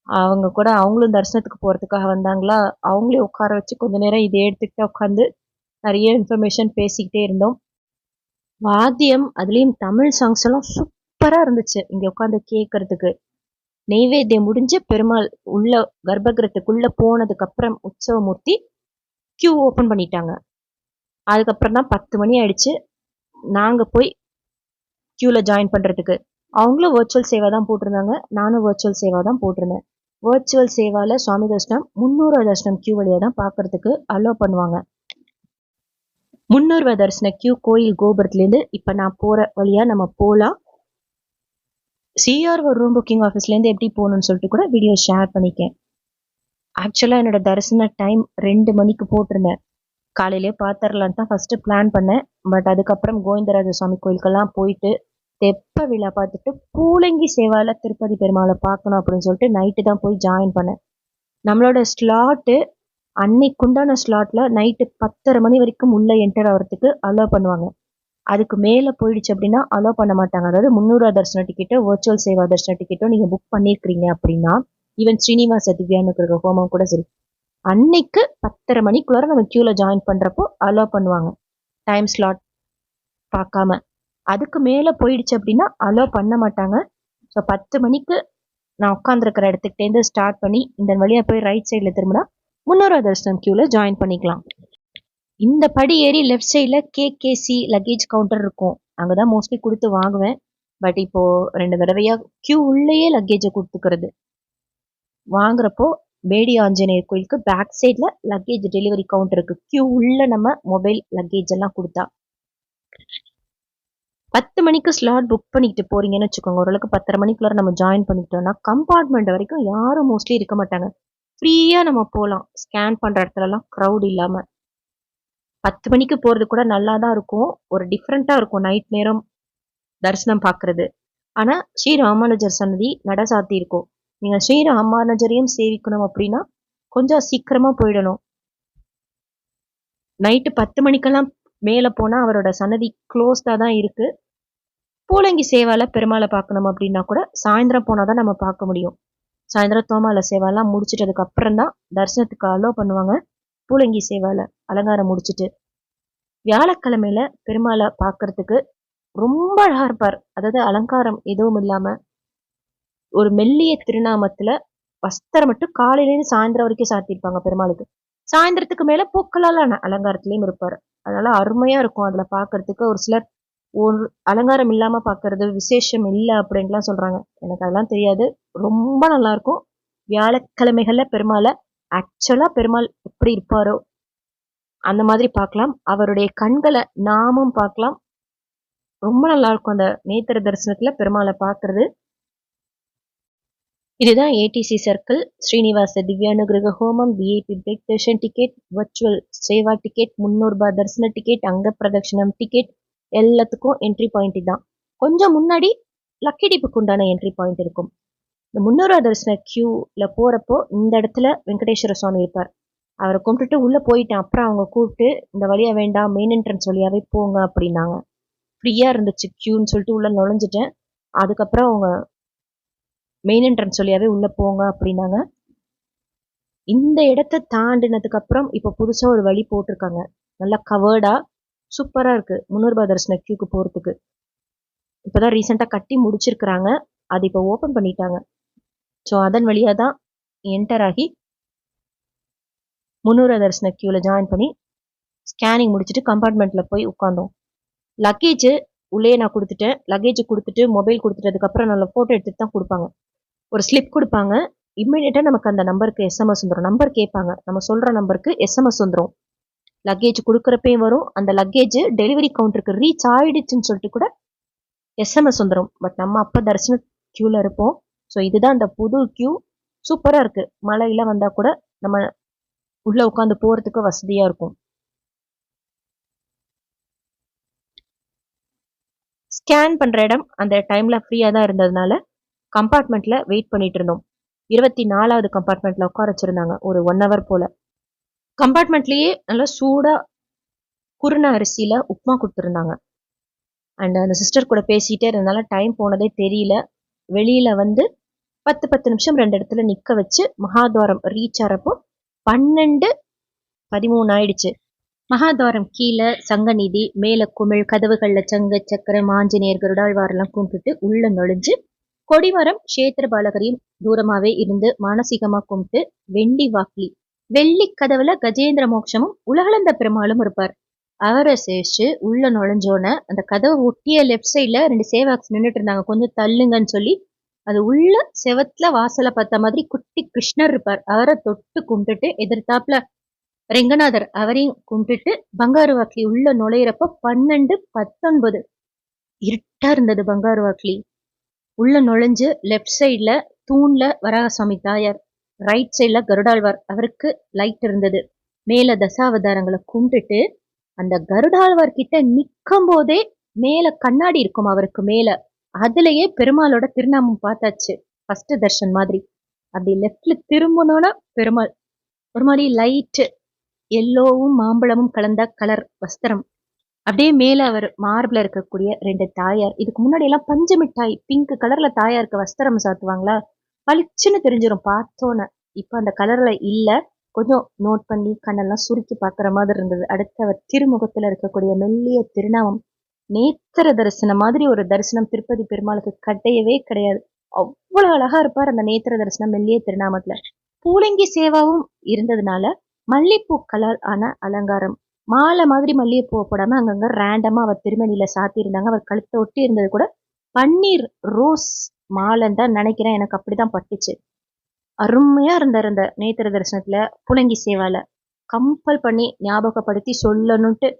அவங்க கூட அவங்களும் தரிசனத்துக்கு போறதுக்காக வந்தாங்களா, அவங்களே உட்கார வச்சு கொஞ்ச நேரம் இதே எடுத்துக்கிட்டு உட்காந்து நிறைய இன்ஃபர்மேஷன் பேசிக்கிட்டே இருந்தோம். வாத்தியம் அதுலயும் தமிழ் சாங்ஸ் எல்லாம் சூப்பரா இருந்துச்சு இங்க உட்காந்து கேட்கறதுக்கு. நெய்வேத்தியம் முடிஞ்சு பெருமாள் உள்ள கர்ப்பகிரகத்துக்குள்ள போனதுக்கு அப்புறம் உற்சவமூர்த்தி கியூ ஓபன் பண்ணிட்டாங்க. அதுக்கப்புறம் தான் 10 மணி ஆயிடுச்சு நாங்க போய் கியூல ஜாயின் பண்றதுக்கு. அவங்களும் வர்ச்சுவல் சேவா தான் போட்டிருந்தாங்க, நானும் வர்ச்சுவல் சேவா தான் போட்டிருந்தேன். வர்ச்சுவல் சேவால சுவாமி தர்ஷனம் 300 தர்ஷனம் கியூ வழியா தான் பாக்குறதுக்கு அலோ பண்ணுவாங்க. 300 தர்ஷன கியூ கோயில் கோபுரத்துலேருந்து இப்போ நான் போற வழியா நம்ம போகலாம். சிஆர்ஓ ரூம் புக்கிங் ஆஃபீஸ்லேருந்து எப்படி போகணும்னு சொல்லிட்டு கூட வீடியோ ஷேர் பண்ணிக்கேன். ஆக்சுவலாக என்னோட தரிசன டைம் 2 மணிக்கு போட்டிருந்தேன். காலையிலேயே பார்த்துடலான்னு தான் ஃபர்ஸ்ட் பிளான் பண்ணேன். பட் அதுக்கப்புறம் கோவிந்தராஜ சுவாமி கோயிலுக்கெல்லாம் போயிட்டு தெப்ப விழா பார்த்துட்டு பூலங்கி சேவால திருப்பதி பெருமாளை பார்க்கணும் அப்படின்னு சொல்லிட்டு நைட்டு தான் போய் ஜாயின் பண்ணேன். நம்மளோட ஸ்லாட்டு அன்னைக்குண்டான ஸ்லாட்ல நைட்டு 10:30 மணி வரைக்கும் உள்ள என்டர் ஆகிறதுக்கு அலோ பண்ணுவாங்க. அதுக்கு மேலே போயிடுச்சு அப்படின்னா அலோ பண்ண மாட்டாங்க. அதாவது 300 தர்ஷன டிக்கெட்டோ வர்ச்சுவல் சேவா தர்ஷன டிக்கெட்டோ நீங்கள் புக் பண்ணியிருக்கிறீங்க அப்படின்னா, ஈவன் ஸ்ரீனிவாச திவ்யானுக்கு ஹோமம் கூட சரி, அன்னைக்கு 10:30 மணிக்குள்ளார நம்ம கியூவில் ஜாயின் பண்ணுறப்போ அலோ பண்ணுவாங்க, டைம் ஸ்லாட் பார்க்காம. அதுக்கு மேலே போயிடுச்சு அப்படின்னா அலோ பண்ண மாட்டாங்க. ஸோ 10 மணிக்கு நான் உட்காந்துருக்கிற இடத்துக்கிட்டேருந்து ஸ்டார்ட் பண்ணி இந்த வழியாக போய் ரைட் சைடில் திரும்பினா 300 தர்ஷனம் கியூவில் ஜாயின் பண்ணிக்கலாம். இந்த படி ஏறி லெஃப்ட் சைடில் கேகேசி லக்கேஜ் கவுண்டர் இருக்கும், அங்கே தான் மோஸ்ட்லி கொடுத்து வாங்குவேன். பட் இப்போது 2 தடவையாக கியூ உள்ளேயே லக்கேஜை கொடுத்துக்கிறது. வாங்குறப்போ பேடி ஆஞ்சநேயர் கோயிலுக்கு பேக் சைடில் லக்கேஜ் டெலிவரி கவுண்டர் இருக்குது. கியூ உள்ள நம்ம மொபைல் லக்கேஜ் எல்லாம் கொடுத்தா 10 மணிக்கு ஸ்லாட் புக் பண்ணிக்கிட்டு போறீங்கன்னு வச்சுக்கோங்க, ஓரளவுக்கு 10:30 மணிக்குள்ளார நம்ம ஜாயின் பண்ணிக்கிட்டோம்னா கம்பார்ட்மெண்ட் வரைக்கும் யாரும் மோஸ்ட்லி இருக்க மாட்டாங்க. ஃப்ரீயாக நம்ம போகலாம், ஸ்கேன் பண்ணுற இடத்துலலாம் க்ரௌட் இல்லாமல். 10 மணிக்கு போகிறது கூட நல்லா தான் இருக்கும், ஒரு டிஃப்ரெண்ட்டாக இருக்கும் நைட் நேரம் தரிசனம் பார்க்குறது. ஆனால் ஸ்ரீ ராமானுஜர் சன்னதி நட சாத்தி இருக்கும். நீங்கள் ஸ்ரீ ராமானுஜரையும் சேவிக்கணும் அப்படின்னா கொஞ்சம் சீக்கிரமாக போயிடணும். நைட்டு 10 மணிக்கெல்லாம் மேலே போனால் அவரோட சன்னதி க்ளோஸ்டாக தான் இருக்குது. பூலங்கி சேவால பெருமாளை பார்க்கணும் அப்படின்னா கூட சாயந்தரம் போனால் தான் நம்ம பார்க்க முடியும். சாயந்தரம் தோமால சேவாலாம் முடிச்சிட்டதுக்கு அப்புறம் தான் தரிசனத்துக்கு அலோ பண்ணுவாங்க. பூலங்கி சேவால அலங்காரம் முடிச்சுட்டு வியாழக்கிழமையில பெருமாளை பார்க்கறதுக்கு ரொம்ப அழகா இருப்பார். அதாவது அலங்காரம் எதுவும் இல்லாம ஒரு மெல்லிய திருநாமத்துல வஸ்திரம் மட்டும் காலையிலேருந்து சாயந்தரம் வரைக்கும் சாத்தியிருப்பாங்க பெருமாளுக்கு. சாயந்தரத்துக்கு மேல பூக்களாலான அலங்காரத்திலையும் இருப்பார். அதனால அருமையா இருக்கும் அதுல பார்க்கறதுக்கு. ஒரு சிலர் ஒரு அலங்காரம் இல்லாம பார்க்கறது விசேஷம் இல்லை அப்படின்லாம் சொல்றாங்க, எனக்கு அதெல்லாம் தெரியாது. ரொம்ப நல்லா இருக்கும். வியாழக்கிழமைகள்ல பெருமாளை ஆக்சுவலா பெருமாள் எப்படி இருப்பாரோ அந்த மாதிரி பார்க்கலாம். அவருடைய கண்களை நாமும் பார்க்கலாம். ரொம்ப நல்லா இருக்கும் அந்த நேத்திர தரிசனத்துல பெருமாளை பார்க்கறது. இதுதான் ஏடிசி சர்க்கிள். ஸ்ரீனிவாச திவ்யானுகிரக ஹோமம், VIP break Darshan ticket, virtual Seva ticket, 300 ரூபாய் தரிசன டிக்கெட், அங்க பிரதட்சணம் டிக்கெட், எல்லாத்துக்கும் என்ட்ரி பாயிண்ட் தான். கொஞ்சம் முன்னாடி லக்கி டிப்புக்கு உண்டான என்ட்ரி பாயிண்ட் இருக்கும். இந்த 300 தரிசன கியூல போறப்போ இந்த இடத்துல வெங்கடேஸ்வர சுவாமி இருப்பார். அவரை கும்பிட்டுட்டு உள்ள போயிட்டேன். அப்புறம் அவங்க கூப்பிட்டு இந்த வழியா வேண்டாம், மெயின் என்ட்ரன்ஸ் வழியாவே போங்க அப்படின்னாங்க. ஃப்ரீயா இருந்துச்சு கியூன்னு சொல்லிட்டு உள்ள நுழைஞ்சிட்டேன். அதுக்கப்புறம் அவங்க மெயின் என்ட்ரன்ஸ் வழியாவே உள்ள போங்க அப்படின்னாங்க. இந்த இடத்த தாண்டினதுக்கு அப்புறம் இப்போ புதுசா ஒரு வழி போட்டிருக்காங்க, நல்லா கவர்டா சூப்பரா இருக்கு 300 ரூபாய் தரிசன கியூக்கு போறதுக்கு. இப்போதான் ரீசெண்டா கட்டி முடிச்சிருக்கிறாங்க, அது இப்போ ஓப்பன் பண்ணிட்டாங்க. ஸோ அதன் வழியா தான் என்டர் ஆகி 300 தரிசன கியூல ஜாயின் பண்ணி ஸ்கேனிங் முடிச்சுட்டு கம்பார்ட்மெண்ட்ல போய் உட்காந்தோம். லக்கேஜ் உள்ளே நான் கொடுத்துட்டேன். லக்கேஜ் கொடுத்துட்டு மொபைல் கொடுத்துட்டதுக்கப்புறம் நல்ல ஃபோட்டோ எடுத்துட்டு தான் கொடுப்பாங்க. ஒரு ஸ்லிப் கொடுப்பாங்க. இம்மிடியேட்டாக நமக்கு அந்த நம்பருக்கு எஸ்எம்எஸ் வந்துடும். நம்பர் கேட்பாங்க, நம்ம சொல்கிற நம்பருக்கு எஸ்எம்எஸ் வந்துடும். லக்கேஜ் கொடுக்குறப்பையும் வரும். அந்த லக்கேஜ் டெலிவரி கவுண்டருக்கு ரீச் ஆயிடுச்சுன்னு சொல்லிட்டு கூட எஸ்எம்எஸ் வந்துடும். பட் நம்ம அப்போ தரிசன கியூவில் இருப்போம். ஸோ இதுதான் அந்த புது கியூ. சூப்பராக இருக்குது. மழையில் வந்தால் கூட நம்ம உள்ளே உட்காந்து போகிறதுக்கு வசதியாக இருக்கும். ஸ்கேன் பண்ணுற இடம் அந்த டைமில் ஃப்ரீயாக தான் இருந்ததுனால கம்பார்ட்மெண்ட்டில் வெயிட் பண்ணிட்டு இருந்தோம். 24வது கம்பார்ட்மெண்ட்டில் உட்கார வச்சுருந்தாங்க ஒரு 1 hour போல். கம்பார்ட்மெண்ட்லேயே நல்லா சூடாக குருண அரிசியில் உப்புமா கொடுத்துருந்தாங்க. அண்ட் அந்த சிஸ்டர் கூட பேசிகிட்டே இருந்தனால டைம் போனதே தெரியல. வெளியில் வந்து 10 நிமிஷம் 2 இடத்துல நிற்க வச்சு மகாத்வாரம் ரீச் ஆகிறப்போ 12:13 ஆயிடுச்சு. மகாத்வாரம் கீழே சங்கநிதி, மேல குமிழ், கதவுகள்ல சங்க சக்கரம், ஆஞ்சநேயர், கருடாழ்வாரெல்லாம் கும்பிட்டுட்டு உள்ள நுழைஞ்சு கொடிமரம் கஷேத்திர பாலகரையும் தூரமாவே இருந்து மானசீகமா கும்பிட்டு வெண்டி வாக்லி வெள்ளி கதவுல கஜேந்திர மோட்சமும் உலகளந்த பெருமாளும் இருப்பார். அவரை சேஷு உள்ள நுழைஞ்சோன அந்த கதவை ஒட்டிய லெஃப்ட் சைட்ல 2 சேவாக்ஸ் நின்றுட்டு இருந்தாங்க. கொஞ்சம் தள்ளுங்கன்னு சொல்லி அது உள்ள செவத்துல வாசலை பார்த்த மாதிரி குட்டி கிருஷ்ணர் இருப்பார். அவரை தொட்டு கும்பிட்டுட்டு எதிர்த்தாப்புல ரெங்கநாதர் அவரையும் கும்பிட்டுட்டு பங்காரு வாக்லி உள்ள நுழையிறப்ப 12:19 இருட்டா இருந்தது. பங்காரு வாக்லி உள்ள நுழைஞ்சு லெஃப்ட் சைட்ல தூண்ல வராகசாமி தாயார், ரைட் சைட்ல கருடாழ்வார், அவருக்கு லைட் இருந்தது. மேல தசாவதாரங்களை கும்பிட்டுட்டு அந்த கருடாழ்வார் கிட்ட நிக்கும் போதே மேல கண்ணாடி இருக்கும் அவருக்கு மேல, அதுலயே பெருமாளோட திருநாமம் பார்த்தாச்சு. ஃபர்ஸ்ட் தர்ஷன் மாதிரி. அப்படி லெஃப்ட்ல திரும்பணும்னா பெருமாள் ஒரு மாதிரி லைட் எல்லோவும் மாம்பழமும் கலந்த கலர் வஸ்திரம். அப்படியே மேல அவர் மார்பிள இருக்கக்கூடிய 2 தாயார். இதுக்கு முன்னாடி எல்லாம் பஞ்சு மிட்டாய் பிங்க் கலர்ல தாயாருக்கு வஸ்திரம் சாத்துவாங்களா, பளிச்சுன்னு தெரிஞ்சிடும் பார்த்தோன்னு. இப்ப அந்த கலர்ல இல்ல. கொஞ்சம் நோட் பண்ணி கண்ணெல்லாம் சுருக்கி பாக்குற மாதிரி இருந்தது. அடுத்து அவர் திருமுகத்துல இருக்கக்கூடிய மெல்லிய திருநாமம், நேத்திர தரிசனம் மாதிரி ஒரு தரிசனம் திருப்பதி பெருமாளுக்கு கிடையவே கிடையாது. அவ்வளவு அழகா இருப்பார் அந்த நேத்திர தரிசனம் மெல்லிய திருநாமத்துல. பூலங்கி சேவாவும் இருந்ததுனால மல்லிப்பூ கலர் ஆன அலங்காரம், மாலை மாதிரி மல்லிகைப்பூவை போடாம அங்கங்க ரேண்டமா அவர் திருமணியில சாத்தி இருந்தாங்க. அவர் கழுத்தை ஒட்டி இருந்தது கூட பன்னீர் ரோஸ் மாலைன்னு தான் நினைக்கிறேன். எனக்கு அப்படிதான் பட்டுச்சு. அருமையா இருந்தார் அந்த நேத்திர தரிசனத்துல. புலங்கி சேவால கம்பல் பண்ணி ஞாபகப்படுத்தி சொல்லணும்ட்டு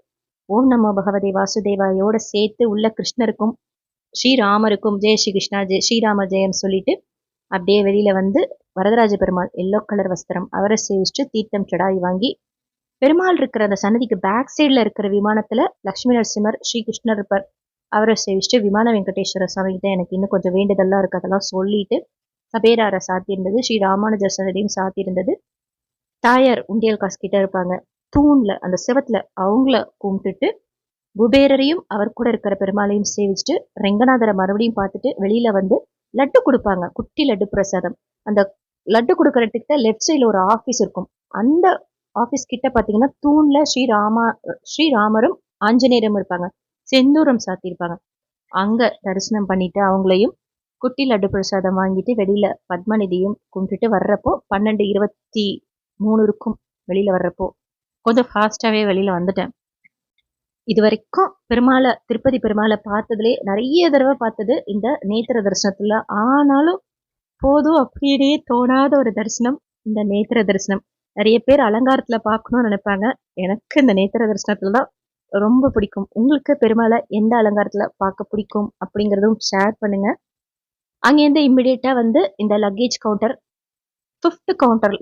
ஓம் நமோ பகவதே வாசுதேவாயோட சேர்த்து உள்ள கிருஷ்ணருக்கும் ஸ்ரீராமருக்கும் ஜெய ஸ்ரீ கிருஷ்ணா ஜெய ஸ்ரீராம ஜெயம் சொல்லிட்டு அப்படியே வெளியில வந்து வரதராஜ பெருமாள் எல்லோ கலர் வஸ்திரம் அவரை சேவிச்சுட்டு தீர்த்தம் சடாய் வாங்கி பெருமாள் இருக்கிற அந்த சன்னதிக்கு பேக் சைட்ல இருக்கிற விமானத்துல லட்சுமி நரசிம்மர் ஸ்ரீகிருஷ்ணர் இருப்பார். அவரை சேவிச்சுட்டு விமான வெங்கடேஸ்வர சுவாமி கிட்ட எனக்கு இன்னும் கொஞ்சம் வேண்டுதல்லாம் இருக்கு அதெல்லாம் சொல்லிட்டு சபேராரை சாத்தியிருந்தது. ஸ்ரீ ராமானுஜர் சன்னதியும் சாத்தியிருந்தது. தாயார் உண்டியல் காசு கிட்ட இருப்பாங்க. தூண்ல அந்த செவத்துல அவங்கள கும்பிட்டுட்டு குபேரரையும் அவர் கூட இருக்கிற பெருமாளையும் சேவிச்சுட்டு ரெங்கநாதரை மறுபடியும் பார்த்துட்டு வெளியில வந்து லட்டு கொடுப்பாங்க. குட்டி லட்டு பிரசாதம். அந்த லட்டு கொடுக்கறதுக்கிட்ட லெஃப்ட் சைட்ல ஒரு ஆபீஸ் இருக்கும். அந்த ஆபீஸ் கிட்ட பாத்தீங்கன்னா தூண்ல ஸ்ரீராமரும் ஆஞ்சநேயரும் இருப்பாங்க. செந்தூரம் சாத்தியிருப்பாங்க. அங்க தரிசனம் பண்ணிட்டு அவங்களையும் குட்டி லட்டு பிரசாதம் வாங்கிட்டு வெளியில பத்மநிதியும் கும்பிட்டுட்டு வர்றப்போ 12:23 இருக்கும். வெளியில வர்றப்போ கொஞ்சம் ஃபாஸ்டாவே வெளியில வந்துட்டேன். இது வரைக்கும் பெருமாளை திருப்பதி பெருமாளை பார்த்ததுலே நிறைய தடவை பார்த்தது இந்த நேத்திர தரிசனத்துல. ஆனாலும் போதும் அப்படியே தோணாத ஒரு தரிசனம் இந்த நேத்திர தரிசனம். நிறைய பேர் அலங்காரத்துல பார்க்கணும்னு நினைப்பாங்க. எனக்கு இந்த நேத்திர தரிசனத்துல தான் ரொம்ப பிடிக்கும். உங்களுக்கு பெருமாளை எந்த அலங்காரத்துல பார்க்க பிடிக்கும் அப்படிங்கிறதும் ஷேர் பண்ணுங்க. அங்கேருந்து இம்மிடியட்டா வந்து இந்த லக்கேஜ் கவுண்டர் 5th கவுண்டர்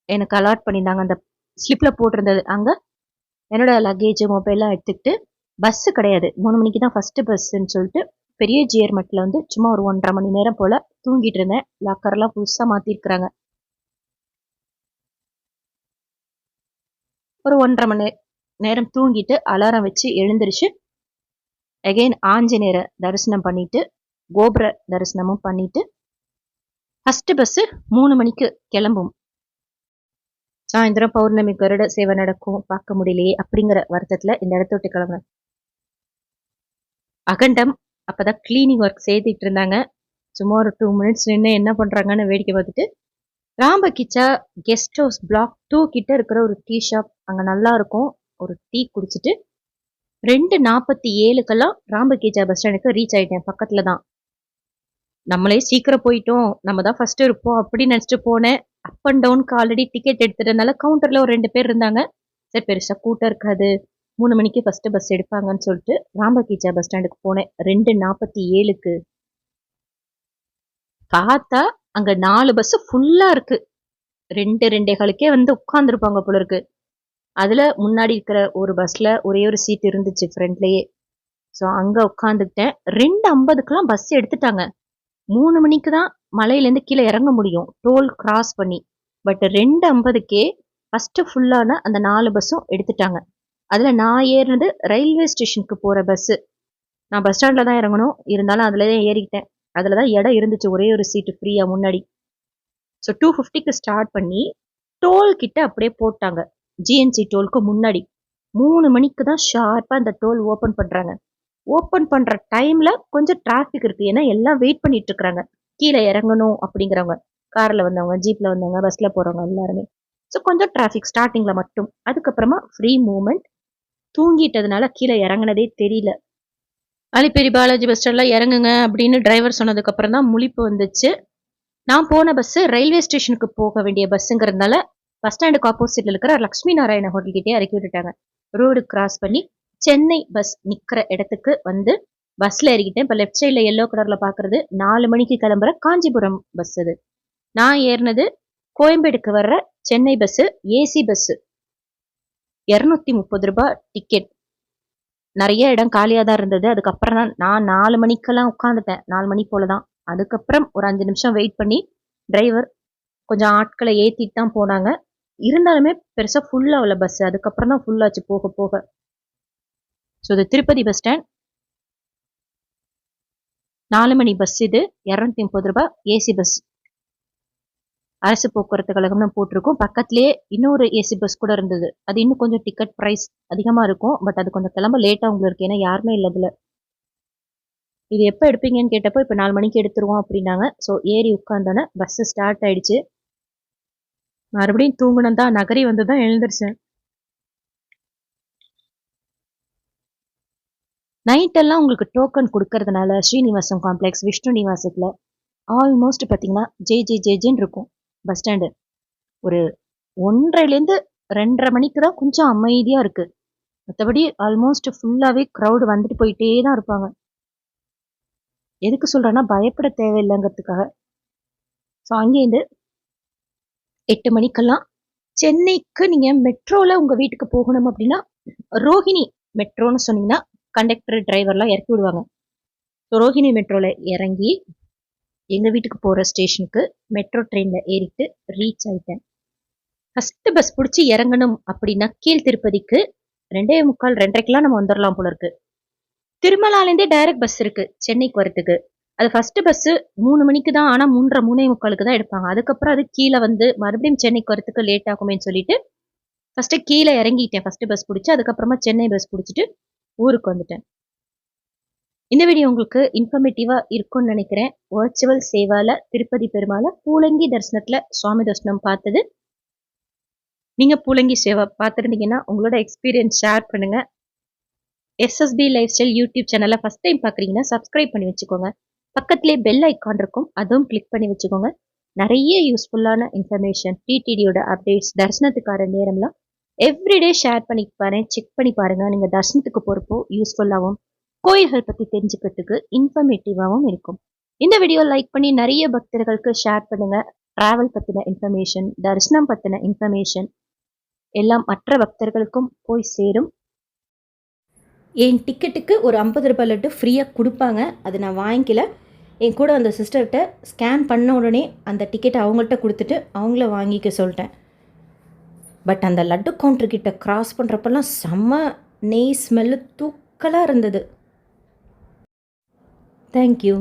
எனக்கு அலாட் பண்ணியிருந்தாங்க. அந்த ஸ்லிப்ல போட்டிருந்தது. அங்க என்னோட லக்கேஜ் மொபைல்லாம் எடுத்துக்கிட்டு பஸ் கிடையாது, 3 மணிக்கு தான் ஃபர்ஸ்ட் பஸ்ன்னு சொல்லிட்டு பெரிய ஜியர்மட்டில் வந்து சும்மா ஒரு 1.5 மணி நேரம் போல தூங்கிட்டு இருந்தேன். லாக்கர்லாம் புதுசா மாத்திருக்கிறாங்க. ஒரு 1.5 மணி நேரம் தூங்கிட்டு அலாரம் வச்சு எழுந்திருச்சு அகைன் ஆஞ்சநேயரை தரிசனம் பண்ணிட்டு கோபுர தரிசனமும் பண்ணிட்டு ஃபர்ஸ்ட் பஸ் 3 மணிக்கு கிளம்பும். சாயந்தரம் பௌர்ணமி கருட சேவை நடக்கும், பார்க்க முடியலையே அப்படிங்கிற வருத்தத்துல இந்த இடத்த விட்டு கிளம்புறேன். அகண்டம் அப்பதான் கிளீனிங் ஒர்க் செய்துட்டு இருந்தாங்க. சும்மா ஒரு 2 மினிட்ஸ் நின்று என்ன பண்றாங்கன்னு வேடிக்கை பார்த்துட்டு ராம்பகிச்சா கெஸ்ட் ஹவுஸ் பிளாக் 2 கிட்ட இருக்கிற ஒரு டீ ஷாப், அங்க நல்லா இருக்கும், ஒரு டீ குடிச்சிட்டு 2:47க்கெல்லாம் ராம்பகிச்சா பஸ் ஸ்டாண்டுக்கு ரீச் ஆயிட்டேன். பக்கத்துல தான். நம்மளே சீக்கிரம் போயிட்டோம், நம்ம தான் ஃபர்ஸ்ட் இருப்போம் அப்படின்னு நினைச்சிட்டு போனேன். அப் அண்ட் டவுனுக்கு ஆல்ரெடி டிக்கெட் எடுத்துட்டனால கவுண்டர்ல ஒரு 2 பேர் இருந்தாங்க. சரி பெருசா கூட்டம் இருக்காது, 3 மணிக்கு ஃபர்ஸ்ட் பஸ் எடுப்பாங்கன்னு சொல்லிட்டு ராம்பகிச்சா பஸ் ஸ்டாண்டுக்கு போனேன். 2:47க்கு பார்த்தா அங்க 4 பஸ் ஃபுல்லா இருக்கு. 2:45க்கே வந்து உட்கார்ந்துருப்பாங்க போல இருக்கு. அதுல முன்னாடி இருக்கிற ஒரு பஸ்ல ஒரே ஒரு சீட் இருந்துச்சு ஃப்ரண்ட்லயே. ஸோ அங்க உட்காந்துக்கிட்டேன். 2:50க்குலாம் பஸ் எடுத்துட்டாங்க. 3 மணிக்கு தான் மலையிலேருந்து கீழே இறங்க முடியும் டோல் கிராஸ் பண்ணி. பட் 2:50க்கே ஃபர்ஸ்ட் ஃபுல்லான அந்த 4 பஸ்ஸும் எடுத்துட்டாங்க. அதுல நான் ஏறினது ரயில்வே ஸ்டேஷனுக்கு போற பஸ். நான் பஸ் ஸ்டாண்ட்ல தான் இறங்கணும், இருந்தாலும் அதுல தான் ஏறிக்கிட்டேன். அதுலதான் இடம் இருந்துச்சு, ஒரே ஒரு சீட்டு ஃப்ரீயா முன்னாடி. ஸோ 2:50க்கு ஸ்டார்ட் பண்ணி டோல் கிட்ட அப்படியே போட்டாங்க. ஜிஎன்சி டோலுக்கு முன்னாடி 3 மணிக்கு தான் ஷார்ப்பாக அந்த டோல் ஓப்பன் பண்ணுறாங்க. ஓப்பன் பண்ணுற டைமில் கொஞ்சம் டிராஃபிக் இருக்குது. ஏன்னா எல்லாம் வெயிட் பண்ணிட்டு இருக்கிறாங்க கீழே இறங்கணும் அப்படிங்கிறவங்க. காரில் வந்தவங்க, ஜீப்பில் வந்தவங்க, பஸ்ஸில் போகிறவங்க எல்லாருமே. ஸோ கொஞ்சம் டிராஃபிக் ஸ்டார்டிங்கில் மட்டும். அதுக்கப்புறமா ஃப்ரீ மூவ்மெண்ட். தூங்கிட்டதுனால கீழே இறங்குனதே தெரியல. அலிப்பேரி பாலாஜி பஸ் ஸ்டாண்டில் இறங்குங்க அப்படின்னு டிரைவர் சொன்னதுக்கப்புறம் தான் முழிப்பு வந்துச்சு. நான் போன பஸ்ஸு ரயில்வே ஸ்டேஷனுக்கு போக வேண்டிய பஸ்ஸுங்கிறதுனால பஸ் ஸ்டாண்டுக்கு ஆப்போசிட்ல இருக்கிற லக்ஷ்மி நாராயண ஹோட்டல் கிட்டே இறக்கி விட்டுட்டாங்க. ரோடு கிராஸ் பண்ணி சென்னை பஸ் நிற்கிற இடத்துக்கு வந்து பஸ்ஸில் ஏறிக்கிட்டேன். இப்போ லெஃப்ட் சைடில் எல்லோ கலரில் பார்க்குறது 4 மணிக்கு கிளம்புற காஞ்சிபுரம் பஸ். அது நான் ஏறினது கோயம்பேடுக்கு வர்ற சென்னை பஸ்ஸு, ஏசி பஸ்ஸு. 230 ரூபாய் டிக்கெட். நிறைய இடம் காலியாக தான் இருந்தது. அதுக்கப்புறம் தான் நான் 4 மணிக்கெல்லாம் உட்காந்துட்டேன். 4 மணி போல தான். அதுக்கப்புறம் ஒரு 5 நிமிஷம் வெயிட் பண்ணி டிரைவர் கொஞ்சம் ஆட்களை ஏற்றிட்டு தான் போனாங்க. இருந்தாலுமே பெருசாக ஃபுல்லாகல பஸ். அதுக்கப்புறம் தான் ஃபுல்லாச்சு போக போக. ஸோ இது திருப்பதி பஸ் ஸ்டாண்ட். 4 மணி பஸ் இது. 230 ரூபாய் ஏசி பஸ். அரசு போக்குவரத்து கழகம்னு போட்டிருக்கும். பக்கத்துலேயே இன்னொரு ஏசி பஸ் கூட இருந்தது. அது இன்னும் கொஞ்சம் டிக்கெட் ப்ரைஸ் அதிகமாக இருக்கும். பட் அது கொஞ்சம் கிளம்ப லேட்டாக உங்களுக்கு. ஏன்னா யாருமே இல்லை அதில். இது எப்போ எடுப்பீங்கன்னு கேட்டப்போ இப்போ 4 மணிக்கு எடுத்துருவோம் அப்படின்னாங்க. ஸோ ஏறி உட்காந்தோன்னே பஸ்ஸு ஸ்டார்ட் ஆயிடுச்சு. மறுபடியும் தூங்கணும் தான், நகரி வந்து தான் எழுந்திரிச்சேன். நைட்டெல்லாம் உங்களுக்கு டோக்கன் கொடுக்கறதுனால ஸ்ரீனிவாசம் காம்ப்ளெக்ஸ், விஷ்ணு நிவாசத்தில் ஆல்மோஸ்ட் பார்த்தீங்கன்னா ஜேன்னு இருக்கும் பஸ் ஸ்டாண்டு. ஒரு 1:30லேருந்து 2:30 மணிக்கு தான் கொஞ்சம் அமைதியாக இருக்குது. மற்றபடி ஆல்மோஸ்ட் ஃபுல்லாகவே க்ரௌடு வந்துட்டு போயிட்டே தான் இருப்பாங்க. எதுக்கு சொல்கிறேன்னா பயப்பட தேவையில்லைங்கிறதுக்காக. ஸோ அங்கேருந்து 8 மணிக்கெல்லாம் சென்னைக்கு நீங்கள் மெட்ரோவில் உங்கள் வீட்டுக்கு போகணும் அப்படின்னா ரோஹிணி மெட்ரோன்னு சொன்னீங்கன்னா கண்டக்டர் டிரைவர்லாம் இறக்கி விடுவாங்க. ஸோ ரோஹிணி மெட்ரோவில் இறங்கி எங்கள் வீட்டுக்கு போகிற ஸ்டேஷனுக்கு மெட்ரோ ட்ரெயினில் ஏறிட்டு ரீச் ஆகிட்டேன். ஃபஸ்ட்டு பஸ் பிடிச்சி இறங்கணும் அப்படின்னா கீழ் திருப்பதிக்கு 2:45 2:30க்கெலாம் நம்ம வந்துடலாம் போல இருக்கு. திருமலாலேருந்தே டைரக்ட் பஸ் இருக்குது சென்னைக்கு வரத்துக்கு. அது ஃபஸ்ட்டு பஸ்ஸு 3 மணிக்கு தான். ஆனால் 3:30 3:45க்கு தான் எடுப்பாங்க. அதுக்கப்புறம் அது கீழே வந்து மறுபடியும் சென்னைக்கு வரத்துக்கு லேட் ஆகுமேன்னு சொல்லிட்டு ஃபஸ்ட்டு கீழே இறங்கிட்டேன். ஃபஸ்ட்டு பஸ் பிடிச்சி அதுக்கப்புறமா சென்னை பஸ் பிடிச்சிட்டு ஊருக்கு வந்துட்டேன். இந்த வீடியோ உங்களுக்கு இன்ஃபர்மேட்டிவாக இருக்கும்னு நினைக்கிறேன். வர்ச்சுவல் சேவால திருப்பதி பெருமாளை பூலங்கி தரிசனத்தில் சுவாமி தரிசனம் பார்த்தது. நீங்கள் பூலங்கி சேவா பார்த்துருந்தீங்கன்னா உங்களோட எக்ஸ்பீரியன்ஸ் ஷேர் பண்ணுங்கள். எஸ்எஸ்பி லைஃப் ஸ்டைல் யூடியூப் சேனலை ஃபஸ்ட் டைம் பார்க்குறீங்கன்னா சப்ஸ்கிரைப் பண்ணி வச்சுக்கோங்க. பக்கத்துலேயே பெல் ஐக்கான் இருக்கும், அதுவும் கிளிக் பண்ணி வச்சுக்கோங்க. நிறைய யூஸ்ஃபுல்லான இன்ஃபர்மேஷன், டிடிடியோட அப்டேட்ஸ், தரிசனத்துக்கான நேரம்லாம் எவ்ரிடே ஷேர் பண்ணி பாருங்க. செக் பண்ணி பாருங்கள். நீங்கள் தரிசனத்துக்கு போகிறப்போ யூஸ்ஃபுல்லாகவும் கோயில்கள் பற்றி தெரிஞ்சுக்கிறதுக்கு இன்ஃபர்மேட்டிவாகவும் இருக்கும். இந்த வீடியோ லைக் பண்ணி நிறைய பக்தர்களுக்கு ஷேர் பண்ணுங்கள். ட்ராவல் பற்றின இன்ஃபர்மேஷன், தரிசனம் பற்றின இன்ஃபர்மேஷன் எல்லாம் மற்ற பக்தர்களுக்கும் போய் சேரும். என் டிக்கெட்டுக்கு ஒரு 50 ரூபாய் லட்டு ஃப்ரீயாக கொடுப்பாங்க. அது நான் வாங்கிக்கல. என் கூட அந்த சிஸ்டர்கிட்ட ஸ்கேன் பண்ண உடனே அந்த டிக்கெட்டை அவங்கள்ட்ட கொடுத்துட்டு அவங்கள வாங்கிக்க சொல்லிட்டேன். பட் அந்த லட்டு கவுண்டர்கிட்ட க்ராஸ் பண்ணுறப்பெல்லாம் செம்ம நெய் ஸ்மெல்லு தூக்கலாக இருந்தது. தேங்க்யூ.